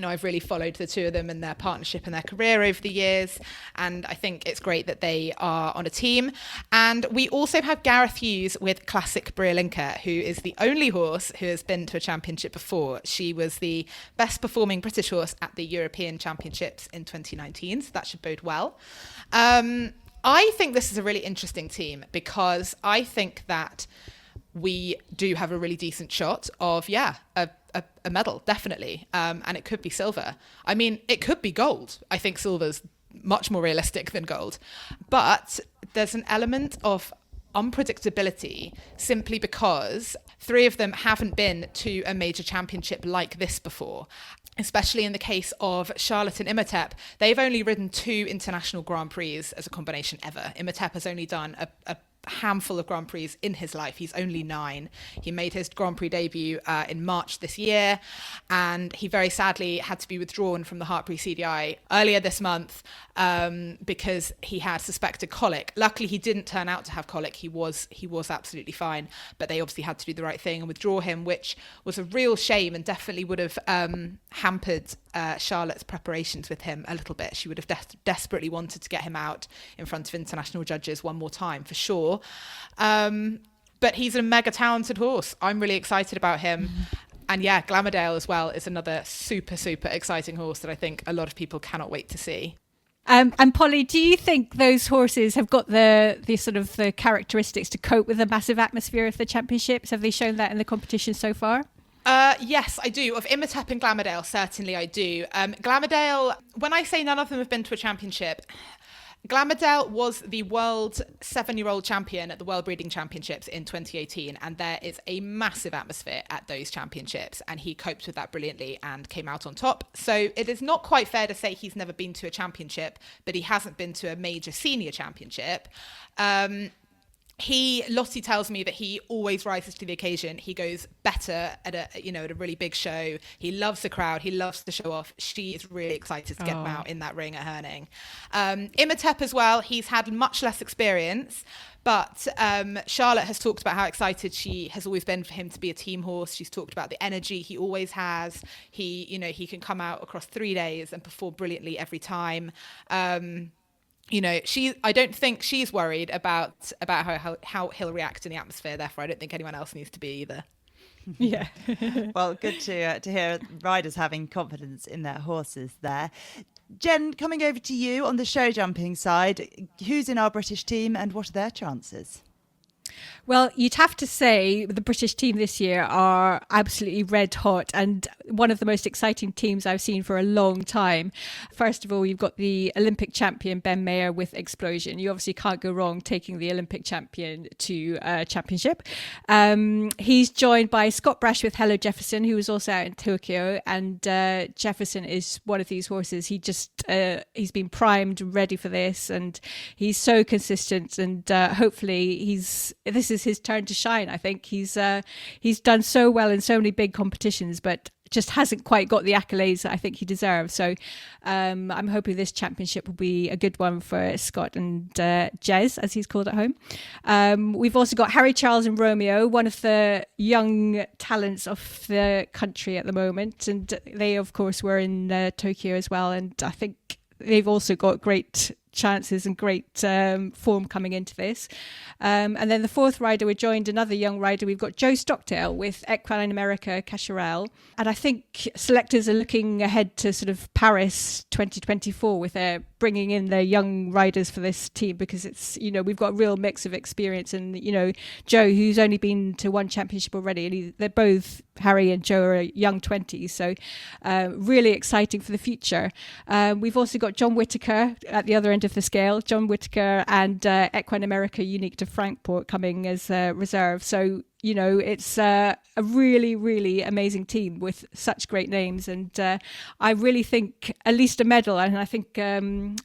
I've really followed the 2 of them and their partnership and their career over the years, and I think it's great that they are on a team. And we also have Gareth Hughes with Classic Briolinka, who is the only horse who has been to a championship before. She was the best performing British horse at the European Championships in 2019, so that should bode well. I think this is a really interesting team, because I think that we do have a really decent shot of, a medal, definitely. And it could be silver. I mean, it could be gold. I think silver's much more realistic than gold. But there's an element of unpredictability simply because 3 of them haven't been to a major championship like this before. Especially in the case of Charlotte and Imhotep, they've only ridden 2 international Grand Prix as a combination ever. Imhotep has only done a handful of Grand Prix in his life. He's only 9. He made his Grand Prix debut in March this year, and he very sadly had to be withdrawn from the Hartpury CDI earlier this month because he had suspected colic. Luckily, he didn't turn out to have colic. He was absolutely fine, but they obviously had to do the right thing and withdraw him, which was a real shame and definitely would have hampered Charlotte's preparations with him a little bit. She would have desperately wanted to get him out in front of international judges one more time for sure. But he's a mega talented horse. I'm really excited about him. And yeah, Glamourdale as well is another super, super exciting horse that I think a lot of people cannot wait to see. And Polly, do you think those horses have got the sort of the characteristics to cope with the massive atmosphere of the championships? Have they shown that in the competition so far? Yes, I do. Of Imhotep and Glamourdale, certainly I do. Glamourdale, when I say none of them have been to a championship, Glamourdale was the world 7-year-old champion at the World Breeding Championships in 2018, and there is a massive atmosphere at those championships, and he coped with that brilliantly and came out on top. So it is not quite fair to say he's never been to a championship, but he hasn't been to a major senior championship. Lottie tells me that he always rises to the occasion. He goes better at a really big show. He loves the crowd. He loves to show off. She is really excited to get him out in that ring at Herning. Imhotep as well. He's had much less experience, but Charlotte has talked about how excited she has always been for him to be a team horse. She's talked about the energy he always has. He can come out across 3 days and perform brilliantly every time. I don't think she's worried about how he'll react in the atmosphere. Therefore, I don't think anyone else needs to be either. Yeah. Well, good to hear riders having confidence in their horses there. Jen, coming over to you on the show jumping side, who's in our British team and what are their chances? Well, you'd have to say the British team this year are absolutely red hot and one of the most exciting teams I've seen for a long time. First of all, you've got the Olympic champion Ben Mayer with Explosion. You obviously can't go wrong taking the Olympic champion to a championship. He's joined by Scott Brash with Hello Jefferson, who was also out in Tokyo. And Jefferson is one of these horses. He's been primed and ready for this, and he's so consistent. And hopefully this is his turn to shine. I think he's done so well in so many big competitions, but just hasn't quite got the accolades that I think he deserves. So I'm hoping this championship will be a good one for Scott and Jez, as he's called at home. We've also got Harry Charles and Romeo, one of the young talents of the country at the moment. And they, of course, were in Tokyo as well. And I think they've also got great chances and great form coming into this. And then the fourth rider, we joined another young rider. We've got Joe Stockdale with Equine America Cacharel. And I think selectors are looking ahead to sort of Paris 2024 with bringing in their young riders for this team, because it's, we've got a real mix of experience. And, Joe, who's only been to one championship already, and they're both, Harry and Joe, are young 20s. So really exciting for the future. We've also got John Whitaker at the other end of the scale. John Whitaker and Equine America Unique to Frankport coming as reserve. So, it's a really, really amazing team with such great names. And I really think at least a medal. And I think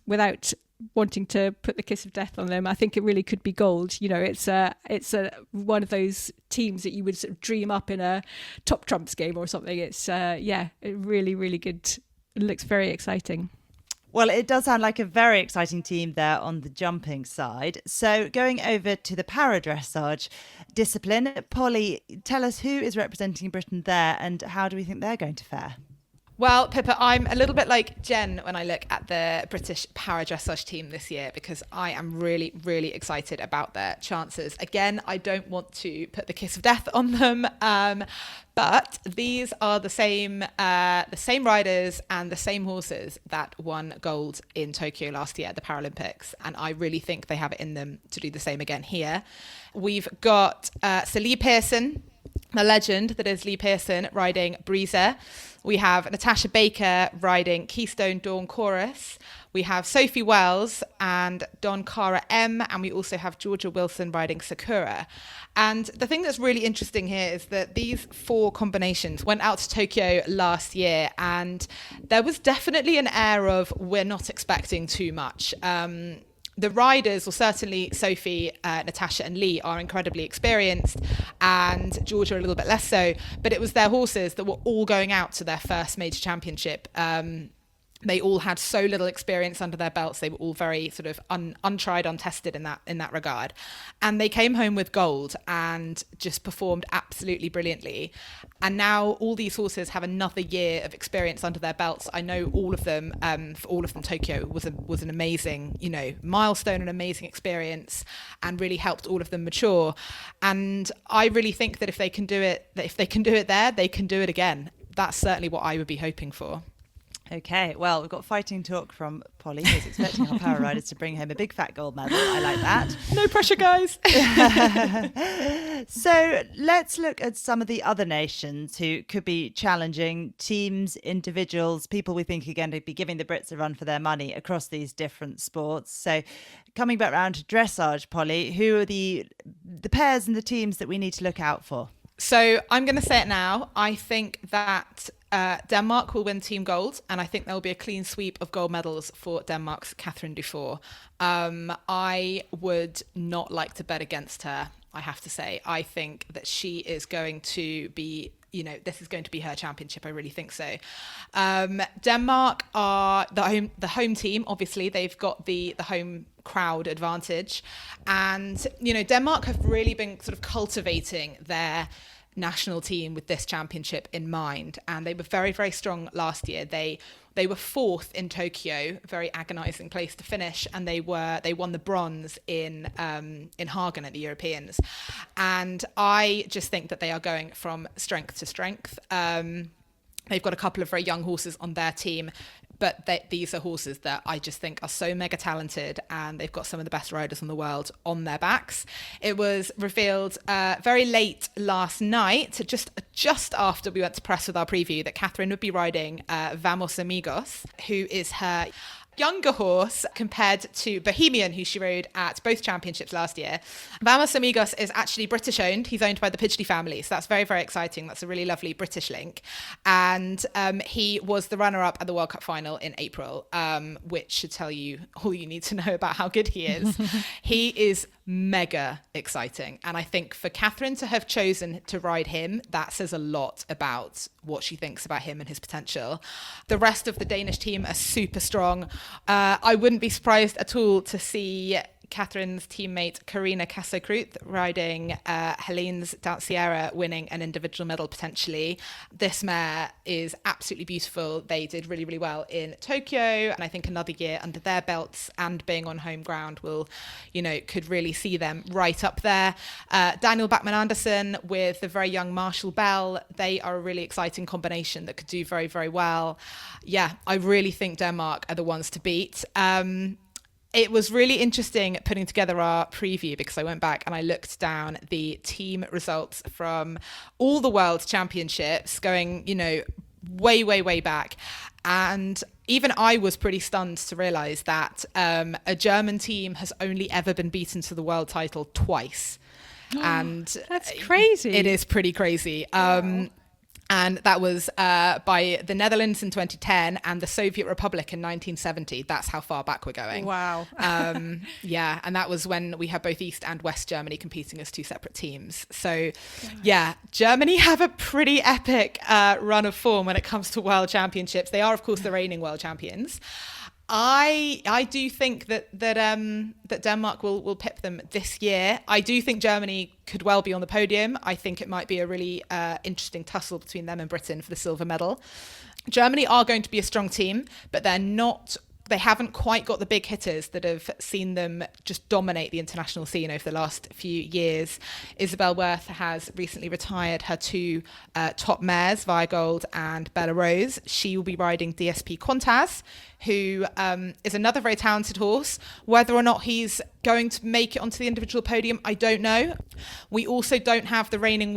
without wanting to put the kiss of death on them, I think it really could be gold. It's one of those teams that you would sort of dream up in a top trumps game or something. It's really, really good. It looks very exciting. Well, it does sound like a very exciting team there on the jumping side. So going over to the para-dressage discipline, Polly, tell us who is representing Britain there and how do we think they're going to fare? Well, Pippa, I'm a little bit like Jen when I look at the British para dressage team this year, because I am really, really excited about their chances. Again, I don't want to put the kiss of death on them, but these are the same riders and the same horses that won gold in Tokyo last year at the Paralympics, and I really think they have it in them to do the same again here. We've got Sir Lee Pearson, the legend that is Lee Pearson, riding Breezer. We have Natasha Baker riding Keystone Dawn Chorus. We have Sophie Wells and Don Cara M. And we also have Georgia Wilson riding Sakura. And the thing that's really interesting here is that these 4 combinations went out to Tokyo last year, and there was definitely an air of we're not expecting too much. The riders, or certainly Sophie, Natasha and Lee, are incredibly experienced, and Georgia a little bit less so, but it was their horses that were all going out to their first major championship. They all had so little experience under their belts. They were all very sort of untried, untested in that regard. And they came home with gold and just performed absolutely brilliantly. And now all these horses have another year of experience under their belts. I know all of them, for all of them, Tokyo was an amazing, milestone, an amazing experience, and really helped all of them mature. And I really think that if they can do it there, they can do it again. That's certainly what I would be hoping for. Okay, well, we've got fighting talk from Polly, who's expecting our para riders to bring home a big fat gold medal. I like that. No pressure, guys. So let's look at some of the other nations who could be challenging teams, individuals, people we think are going to be giving the Brits a run for their money across these different sports. So coming back round to dressage, Polly, who are the pairs and the teams that we need to look out for? So I'm going to say it now. I think that Denmark will win team gold, and I think there will be a clean sweep of gold medals for Denmark's Catherine Dufour. I would not like to bet against her, I have to say. I think that she is going to be, this is going to be her championship. I really think so. Denmark are the home team. Obviously, they've got the home crowd advantage, and Denmark have really been sort of cultivating their national team with this championship in mind, and they were very, very strong last year. They were 4th in Tokyo, a very agonizing place to finish, and they won the bronze in Hagen at the Europeans. And I just think that they are going from strength to strength. They've got a couple of very young horses on their team, but these are horses that I just think are so mega talented, and they've got some of the best riders in the world on their backs. It was revealed very late last night, just after we went to press with our preview, that Catherine would be riding Vamos Amigos, who is her younger horse compared to Bohemian, who she rode at both championships last year. Vamos Amigos is actually British owned. He's owned by the Pidgley family. So that's very, very exciting. That's a really lovely British link. And he was the runner-up at the World Cup final in April, which should tell you all you need to know about how good he is. He is mega exciting. And I think for Catherine to have chosen to ride him, that says a lot about what she thinks about him and his potential. The rest of the Danish team are super strong. I wouldn't be surprised at all to see Catherine's teammate Karina Casocrut riding Helene's Danciera, winning an individual medal potentially. This mare is absolutely beautiful. They did really, really well in Tokyo, and I think another year under their belts and being on home ground will, could really see them right up there. Daniel Bachmann-Andersen with the very young Marshall Bell, they are a really exciting combination that could do very, very well. Yeah, I really think Denmark are the ones to beat. It was really interesting putting together our preview, because I went back and I looked down the team results from all the World Championships going, way, way, way back. And even I was pretty stunned to realise that a German team has only ever been beaten to the world title twice. And that's crazy. It is pretty crazy. Wow. And that was by the Netherlands in 2010 and the Soviet Republic in 1970. That's how far back we're going. Wow. Yeah, and that was when we had both East and West Germany competing as 2 separate teams. So, yeah, Germany have a pretty epic run of form when it comes to World Championships. They are, of course, the reigning World Champions. I do think that Denmark will pip them this year. I do think Germany could well be on the podium. I think it might be a really interesting tussle between them and Britain for the silver medal. Germany are going to be a strong team, but they haven't quite got the big hitters that have seen them just dominate the international scene over the last few years. Isabel Worth has recently retired her two top mares, Viagold and Bella Rose. She will be riding DSP Quantaz, who is another very talented horse. Whether or not he's going to make it onto the individual podium, I don't know. We also don't have the reigning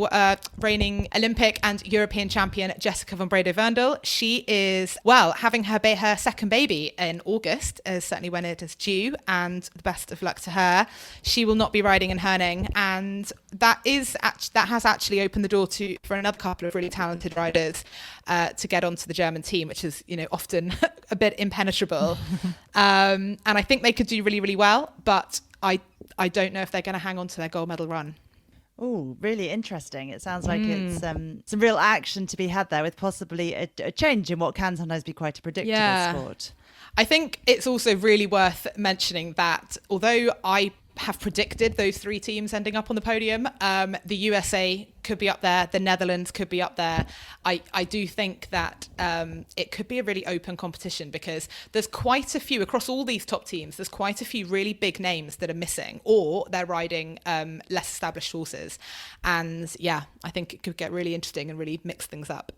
Olympic and European champion Jessica von Breda-Vendel. She is, having her second baby in August, is certainly when it is due, and the best of luck to her. She will not be riding in Herning, and that has actually opened the door for another couple of really talented riders to get onto the German team, which is, often a bit impenetrable. And I think they could do really, really well, but I don't know if they're going to hang on to their gold medal run. Oh, really interesting. It sounds like it's some real action to be had there, with possibly a change in what can sometimes be quite a predictable sport. I think it's also really worth mentioning that although I have predicted those three teams ending up on the podium, the USA could be up there, the Netherlands could be up there. I do think that it could be a really open competition, because there's quite a few across all these top teams. There's quite a few really big names that are missing, or they're riding less established horses. And I think it could get really interesting and really mix things up.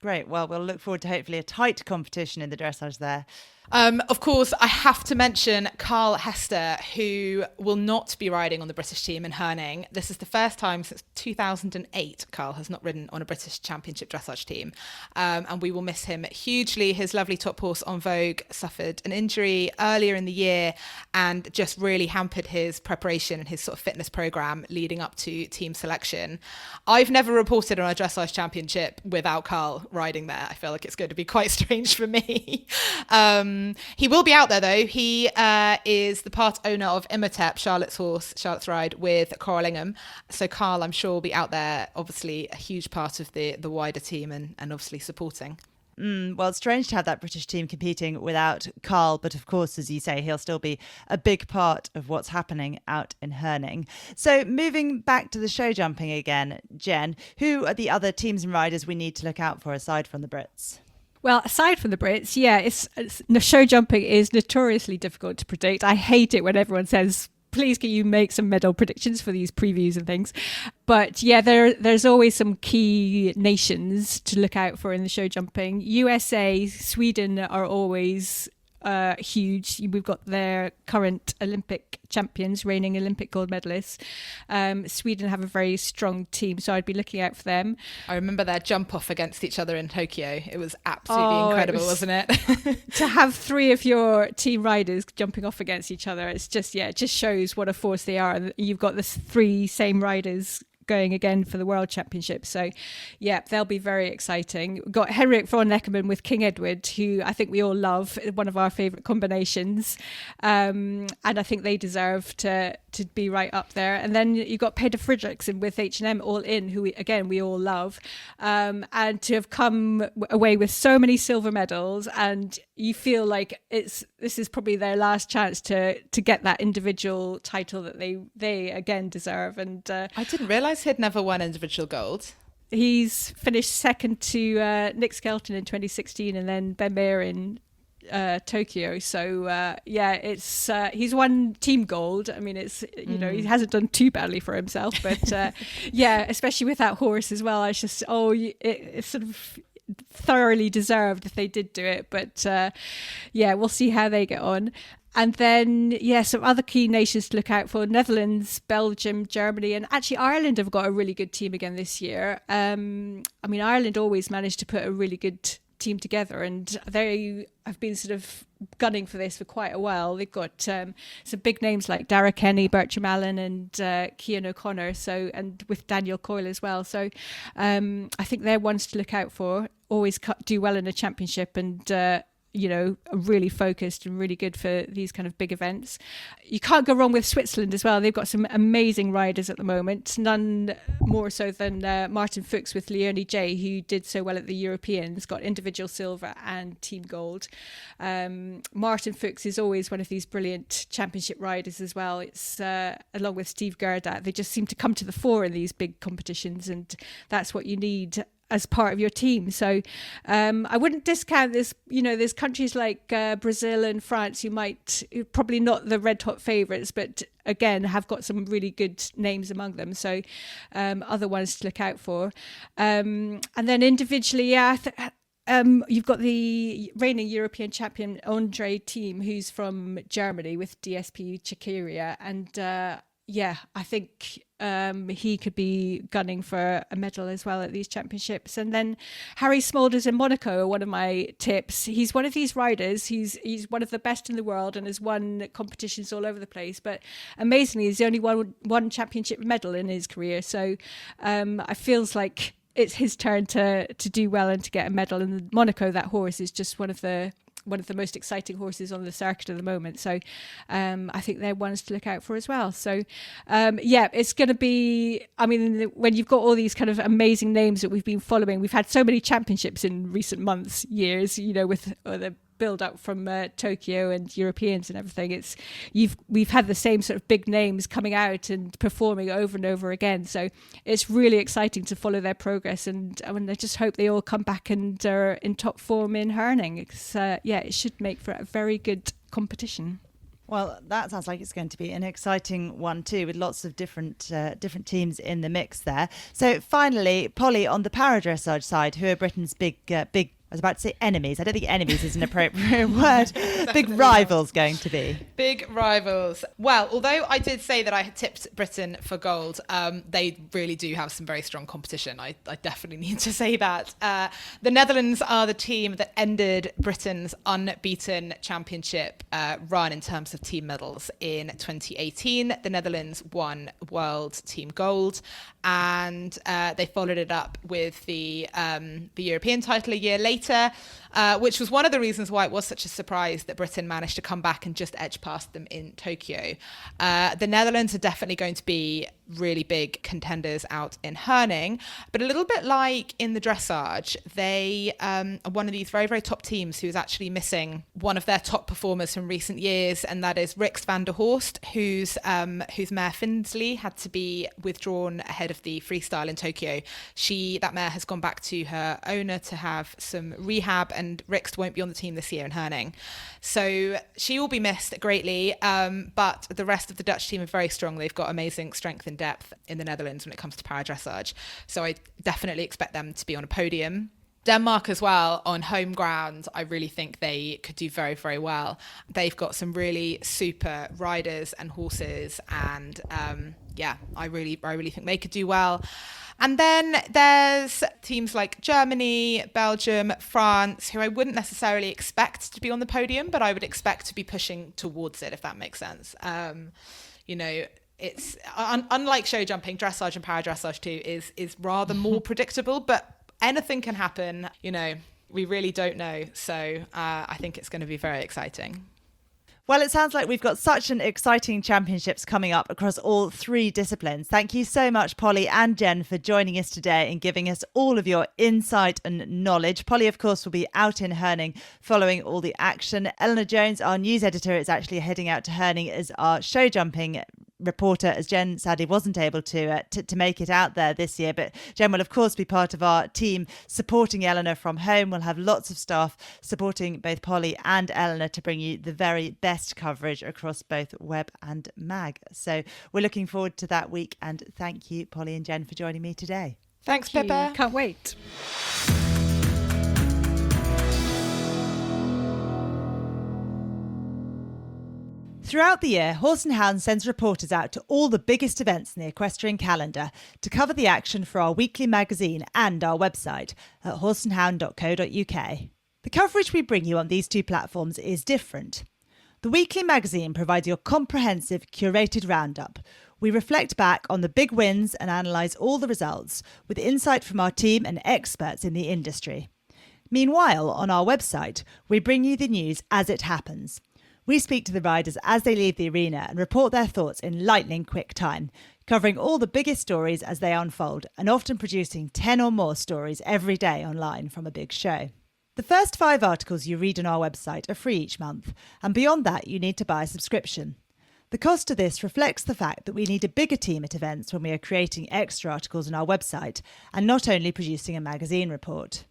Great. Well, we'll look forward to hopefully a tight competition in the dressage there. Of course, I have to mention Carl Hester, who will not be riding on the British team in Herning. This is the first time since 2008 Carl has not ridden on a British Championship dressage team. And we will miss him hugely. His lovely top horse On Vogue suffered an injury earlier in the year and just really hampered his preparation and his sort of fitness program leading up to team selection. I've never reported on a dressage championship without Carl riding there. I feel like it's going to be quite strange for me. He will be out there though. He is the part owner of Imhotep, Charlotte's ride with Coral Ingham. So Carl, I'm sure, will be out there, obviously a huge part of the wider team and obviously supporting. Well, it's strange to have that British team competing without Carl, but of course, as you say, he'll still be a big part of what's happening out in Herning. So moving back to the show jumping again, Jen, who are the other teams and riders we need to look out for aside from the Brits? Well, aside from the Brits, show jumping is notoriously difficult to predict. I hate it when everyone says, please can you make some medal predictions for these previews and things. But there's always some key nations to look out for in the show jumping. USA, Sweden are always huge. We've got their current Olympic champions, reigning Olympic gold medalists. Sweden have a very strong team, so I'd be looking out for them. I remember their jump off against each other in Tokyo. It was absolutely incredible, wasn't it? To have three of your team riders jumping off against each other, it just shows what a force they are. And you've got the three same riders going again for the World Championship. So they'll be very exciting. We've got Henrik von Eckermann with King Edward, who I think we all love, one of our favourite combinations. And I think they deserve to be right up there. And then you've got Peter Fredriksson with H&M All In, who we all love. And to have come away with so many silver medals, and you feel like this is probably their last chance to get that individual title that they again deserve. And I didn't realise he'd never won individual gold. He's finished second to Nick Skelton in 2016 and then Ben Mayer in Tokyo. So it's he's won team gold. I mean, it's he hasn't done too badly for himself, but especially with that horse as well. It's just it's sort of thoroughly deserved if they did do it, but we'll see how they get on. And then, some other key nations to look out for: Netherlands, Belgium, Germany, and actually Ireland have got a really good team again this year. Ireland always managed to put a really good team together, and they have been sort of gunning for this for quite a while. They've got some big names like Dara Kenny, Bertram Allen, and Cian O'Connor, and with Daniel Coyle as well. So I think they're ones to look out for. Always do well in a championship, and are really focused and really good for these kind of big events. You can't go wrong with Switzerland as well. They've got some amazing riders at the moment, none more so than Martin Fuchs with Leonie J, who did so well at the Europeans, got individual silver and team gold. Martin Fuchs is always one of these brilliant championship riders as well. It's along with Steve Gerdat, they just seem to come to the fore in these big competitions, and that's what you need. as part of your team. So I wouldn't discount this. There's countries like Brazil and France who might, probably not the red hot favourites, but again have got some really good names among them. So other ones to look out for. And then individually, you've got the reigning European champion Andre Thiem, who's from Germany with DSP Chakiria, and I think he could be gunning for a medal as well at these championships. And then Harry Smulders in Monaco are one of my tips. He's one of these riders. He's one of the best in the world and has won competitions all over the place. But amazingly, he's only won one championship medal in his career. So I feels like it's his turn to do well and to get a medal. And Monaco, that horse is just one of the most exciting horses on the circuit at the moment. So I think they're ones to look out for as well. So it's going to be, when you've got all these kind of amazing names that we've been following, we've had so many championships in recent months, years, with the build up from Tokyo and Europeans and everything. We've had the same sort of big names coming out and performing over and over again. So it's really exciting to follow their progress, and I just hope they all come back and are in top form in Herning. It should make for a very good competition. Well, that sounds like it's going to be an exciting one too, with lots of different teams in the mix there. So finally, Polly, on the para-dressage side, who are Britain's big I was about to say enemies. I don't think enemies is an appropriate word. Big rivals going to be. Big rivals. Well, although I did say that I had tipped Britain for gold, they really do have some very strong competition. I definitely need to say that. The Netherlands are the team that ended Britain's unbeaten championship run in terms of team medals in 2018. The Netherlands won world team gold, and they followed it up with the European title a year later, which was one of the reasons why it was such a surprise that Britain managed to come back and just edge past them in Tokyo. The Netherlands are definitely going to be really big contenders out in Herning, but a little bit like in the dressage, they are one of these very, very top teams who's actually missing one of their top performers from recent years, and that is Rix van der Horst, whose mare Findsley had to be withdrawn ahead of the freestyle in Tokyo. That mare has gone back to her owner to have some rehab, and Rix won't be on the team this year in Herning. So she will be missed greatly, but the rest of the Dutch team are very strong. They've got amazing strength and depth in the Netherlands when it comes to para-dressage. So I definitely expect them to be on a podium. Denmark as well, on home ground, I really think they could do very, very well. They've got some really super riders and horses, and I really think they could do well. And then there's teams like Germany, Belgium, France, who I wouldn't necessarily expect to be on the podium, but I would expect to be pushing towards it, if that makes sense. It's unlike show jumping, dressage and para-dressage too is rather more predictable, but anything can happen. We really don't know. So I think it's going to be very exciting. Well, it sounds like we've got such an exciting championships coming up across all three disciplines. Thank you so much, Polly and Jen, for joining us today and giving us all of your insight and knowledge. Polly, of course, will be out in Herning following all the action. Eleanor Jones, our news editor, is actually heading out to Herning as our show jumping reporter, as Jen sadly wasn't able to make it out there this year. But Jen will, of course, be part of our team supporting Eleanor from home. We'll have lots of staff supporting both Polly and Eleanor to bring you the very best coverage across both web and mag. So we're looking forward to that week. And thank you, Polly and Jen, for joining me today. Thanks, Pippa. Can't wait. Throughout the year, Horse and Hound sends reporters out to all the biggest events in the equestrian calendar to cover the action for our weekly magazine and our website at horseandhound.co.uk. The coverage we bring you on these two platforms is different. The weekly magazine provides your comprehensive, curated roundup. We reflect back on the big wins and analyse all the results with insight from our team and experts in the industry. Meanwhile, on our website, we bring you the news as it happens. We speak to the riders as they leave the arena and report their thoughts in lightning quick time, covering all the biggest stories as they unfold and often producing 10 or more stories every day online from a big show. The first 5 articles you read on our website are free each month, and beyond that you need to buy a subscription. The The cost of this reflects the fact that we need a bigger team at events when we are creating extra articles on our website and not only producing a magazine report.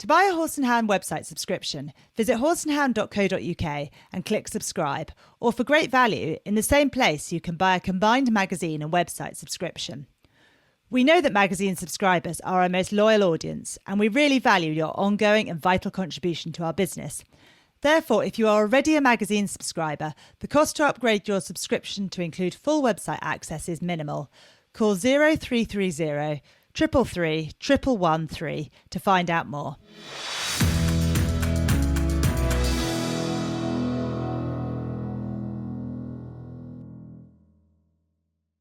To buy a Horse and Hound website subscription, visit horseandhound.co.uk and click subscribe, or for great value, in the same place you can buy a combined magazine and website subscription. We know that magazine subscribers are our most loyal audience, and we really value your ongoing and vital contribution to our business. Therefore, if you are already a magazine subscriber, the cost to upgrade your subscription to include full website access is minimal. Call 0330 333 1113 to find out more.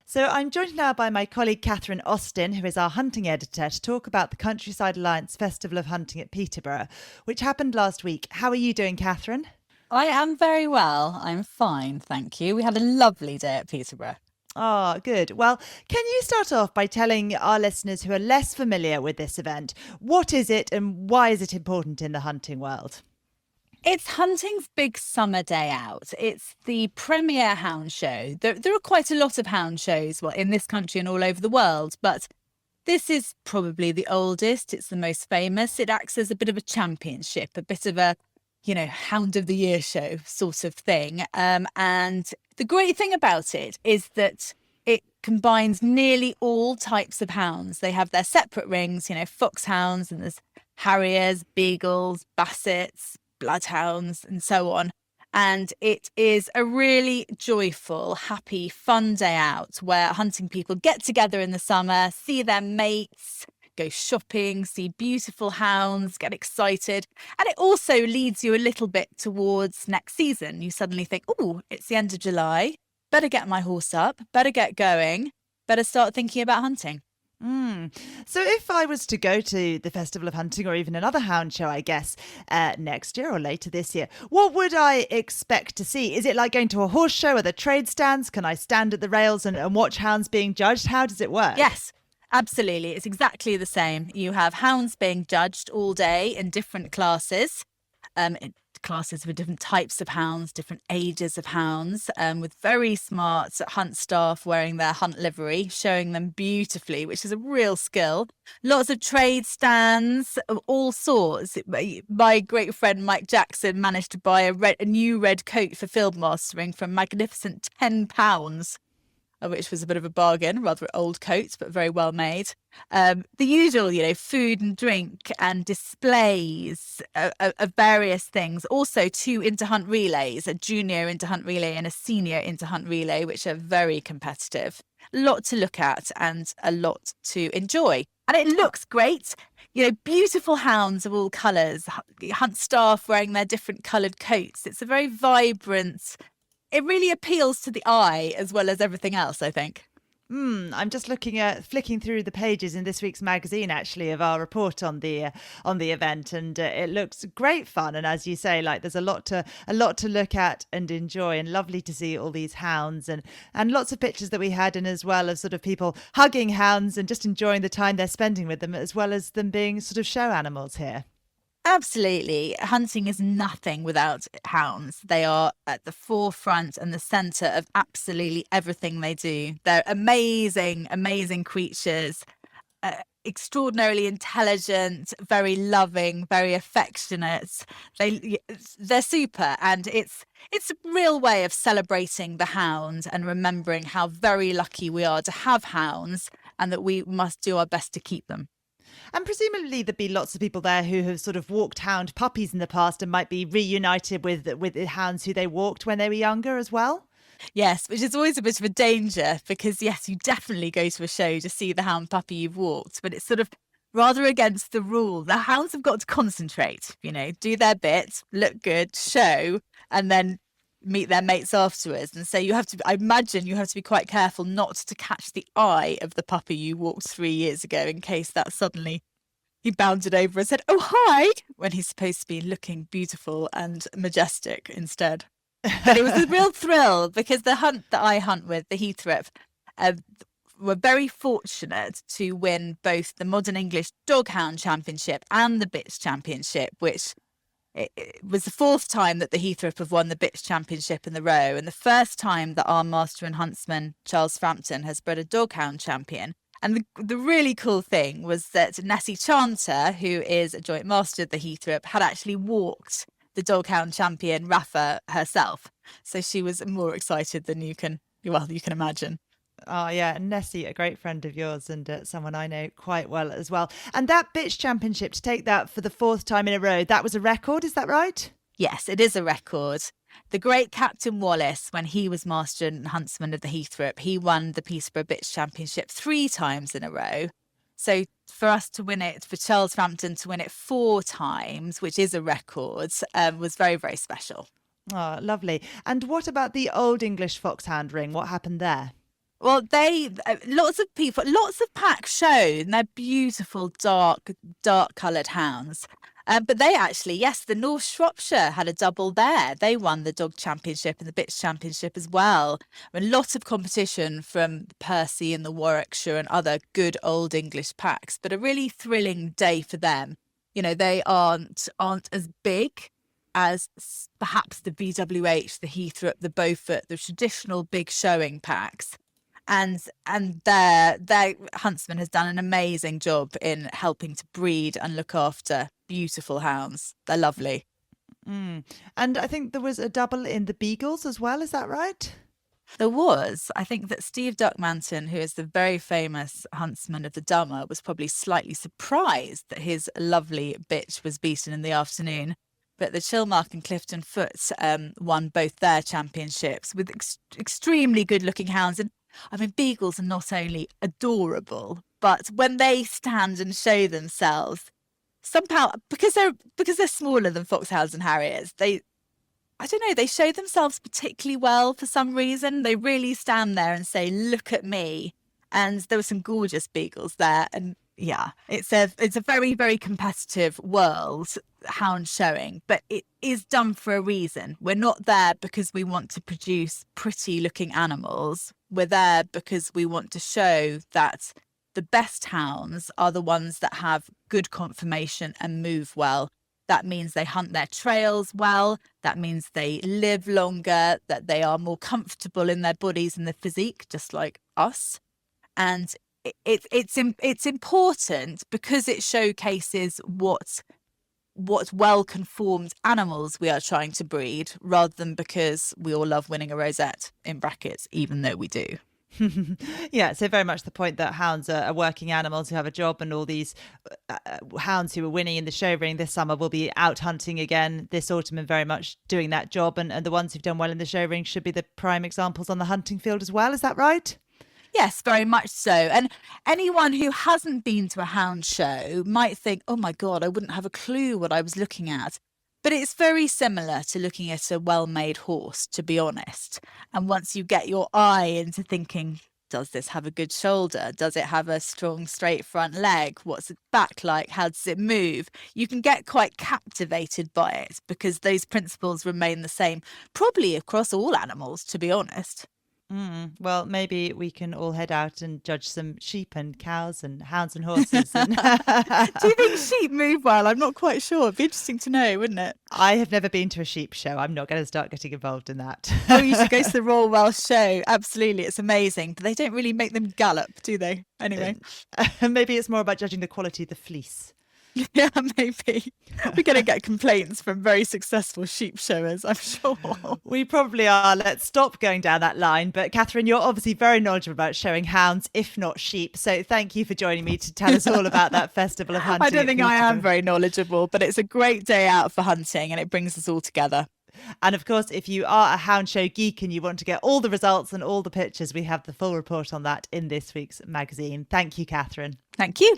So I'm joined now by my colleague Catherine Austen, who is our hunting editor, to talk about the Countryside Alliance Festival of Hunting at Peterborough, which happened last week. How are you doing, Catherine? I am very well. I'm fine, thank you. We had a lovely day at Peterborough. Ah, good. Well, can you start off by telling our listeners who are less familiar with this event, what is it and why is it important in the hunting world? It's hunting's big summer day out. It's the premier hound show. There are quite a lot of hound shows, in this country and all over the world, but this is probably the oldest. It's the most famous. It acts as a bit of a championship, a bit of a, hound of the year show sort of thing. And the great thing about it is that it combines nearly all types of hounds. They have their separate rings, foxhounds, and there's harriers, beagles, bassets, bloodhounds and so on. And it is a really joyful, happy, fun day out where hunting people get together in the summer, see their mates, go shopping, see beautiful hounds, get excited. And it also leads you a little bit towards next season. You suddenly think, oh, it's the end of July, better get my horse up, better get going, better start thinking about hunting. So if I was to go to the Festival of Hunting or even another hound show, I guess, next year or later this year, what would I expect to see? Is it like going to a horse show? Are there trade stands? Can I stand at the rails and watch hounds being judged? How does it work? Yes, absolutely. It's exactly the same. You have hounds being judged all day in different classes. Classes with different types of hounds, different ages of hounds, with very smart hunt staff wearing their hunt livery, showing them beautifully, which is a real skill. Lots of trade stands of all sorts. My great friend Mike Jackson managed to buy a new red coat for field mastering for a magnificent £10, which was a bit of a bargain, rather old coat, but very well made. The usual, food and drink and displays of various things. Also 2 interhunt relays, a junior interhunt relay and a senior interhunt relay, which are very competitive. A lot to look at and a lot to enjoy. And it looks great. Beautiful hounds of all colours, hunt staff wearing their different coloured coats. It's a very vibrant. It really appeals to the eye as well as everything else, I think. I'm just flicking through the pages in this week's magazine, actually, of our report on the event, and it looks great fun. And as you say, there's a lot to look at and enjoy, and lovely to see all these hounds and lots of pictures that we had, and as well as sort of people hugging hounds and just enjoying the time they're spending with them, as well as them being sort of show animals here. Absolutely. Hunting is nothing without hounds. They are at the forefront and the centre of absolutely everything they do. They're amazing, amazing creatures, extraordinarily intelligent, very loving, very affectionate. They're super, and it's a real way of celebrating the hound and remembering how very lucky we are to have hounds and that we must do our best to keep them. And presumably there'd be lots of people there who have sort of walked hound puppies in the past and might be reunited with the hounds who they walked when they were younger as well. Yes, which is always a bit of a danger because, yes, you definitely go to a show to see the hound puppy you've walked, but it's sort of rather against the rule. The hounds have got to concentrate, do their bit, look good, show, and then meet their mates afterwards. And so I imagine you have to be quite careful not to catch the eye of the puppy you walked 3 years ago in case that suddenly he bounded over and said, "Oh, hi," when he's supposed to be looking beautiful and majestic instead. But it was a real thrill because the hunt that I hunt with, the Heathrow, were very fortunate to win both the Modern English Doghound Championship and the Bitch Championship, which it was the fourth time that the Heathrow have won the Bitch Championship in the row, and the first time that our master and huntsman, Charles Frampton, has bred a doghound champion. And the really cool thing was that Nessie Chanter, who is a joint master of the Heathrow, had actually walked the doghound champion, Rafa, herself. So she was more excited than you can imagine. Oh, yeah. Nessie, a great friend of yours and someone I know quite well as well. And that Bitch Championship, to take that for the fourth time in a row, that was a record, is that right? Yes, it is a record. The great Captain Wallace, when he was master and huntsman of the Heathrow, he won the Peterborough Bitch Championship 3 times in a row. So for us to win it, for Charles Frampton to win it 4 times, which is a record, was very, very special. Oh, lovely. And what about the Old English Foxhound ring? What happened there? Well, lots of packs showed, and they're beautiful, dark coloured hounds. But they actually, yes, the North Shropshire had a double there. They won the Dog Championship and the Bitch Championship as well. A lot of competition from the Percy and the Warwickshire and other good Old English packs, but a really thrilling day for them. You know, they aren't as big as perhaps the BWH, the Heathrow, the Beaufort, the traditional big showing packs. And their huntsman has done an amazing job in helping to breed and look after beautiful hounds. They're lovely. And I think there was a double in the Beagles as well. Is that right? There was. I think that Steve Duckmanton, who is the very famous huntsman of the Dummer, was probably slightly surprised that his lovely bitch was beaten in the afternoon. But the Chilmark and Clifton Foot won both their championships with extremely good-looking hounds. And I mean, Beagles are not only adorable, but when they stand and show themselves, somehow because they're smaller than Foxhounds and Harriers, they show themselves particularly well for some reason. They really stand there and say, "Look at me." And there were some gorgeous Beagles there, and yeah, it's a very, very competitive world, hound showing, but it is done for a reason. We're not there because we want to produce pretty looking animals. We're there because we want to show that the best hounds are the ones that have good conformation and move well. That means they hunt their trails well. That means they live longer, that they are more comfortable in their bodies and their physique, just like us. And it's important because it showcases what well-conformed animals we are trying to breed, rather than because we all love winning a rosette, in brackets, even though we do. Yeah, so very much the point that hounds are working animals who have a job, and all these hounds who are winning in the show ring this summer will be out hunting again this autumn and very much doing that job. And the ones who've done well in the show ring should be the prime examples on the hunting field as well. Is that right? Yes, very much so. And anyone who hasn't been to a hound show might think, oh my God, I wouldn't have a clue what I was looking at. But it's very similar to looking at a well-made horse, to be honest. And once you get your eye into thinking, does this have a good shoulder? Does it have a strong straight front leg? What's its back like? How does it move? You can get quite captivated by it because those principles remain the same, probably across all animals, to be honest. Well, maybe we can all head out and judge some sheep and cows and hounds and horses. Do you think sheep move well? I'm not quite sure. It'd be interesting to know, wouldn't it? I have never been to a sheep show. I'm not going to start getting involved in that. Oh, you should go to the Royal Welsh Show. Absolutely. It's amazing. But they don't really make them gallop, do they? Anyway. Maybe it's more about judging the quality of the fleece. Yeah, maybe. We're going to get complaints from very successful sheep showers, I'm sure. We probably are. Let's stop going down that line. But Catherine, you're obviously very knowledgeable about showing hounds, if not sheep. So thank you for joining me to tell us all about that Festival of Hunting. I don't think I am very knowledgeable, but it's a great day out for hunting and it brings us all together. And of course, if you are a hound show geek and you want to get all the results and all the pictures, we have the full report on that in this week's magazine. Thank you, Catherine. Thank you.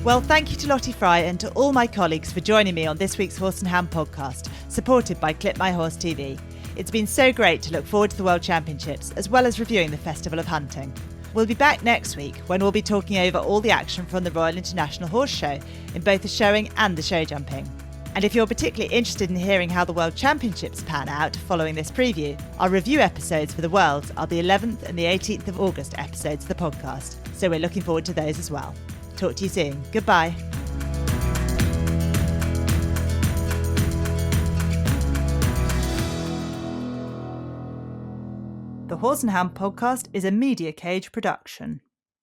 Well, thank you to Lottie Fry and to all my colleagues for joining me on this week's Horse and Hound podcast, supported by Clip My Horse TV. It's been so great to look forward to the World Championships, as well as reviewing the Festival of Hunting. We'll be back next week when we'll be talking over all the action from the Royal International Horse Show in both the showing and the show jumping. And if you're particularly interested in hearing how the World Championships pan out following this preview, our review episodes for the Worlds are the 11th and the 18th of August episodes of the podcast. So we're looking forward to those as well. Talk to you soon. Goodbye. The Horse and Hound Podcast is a Media Cage production.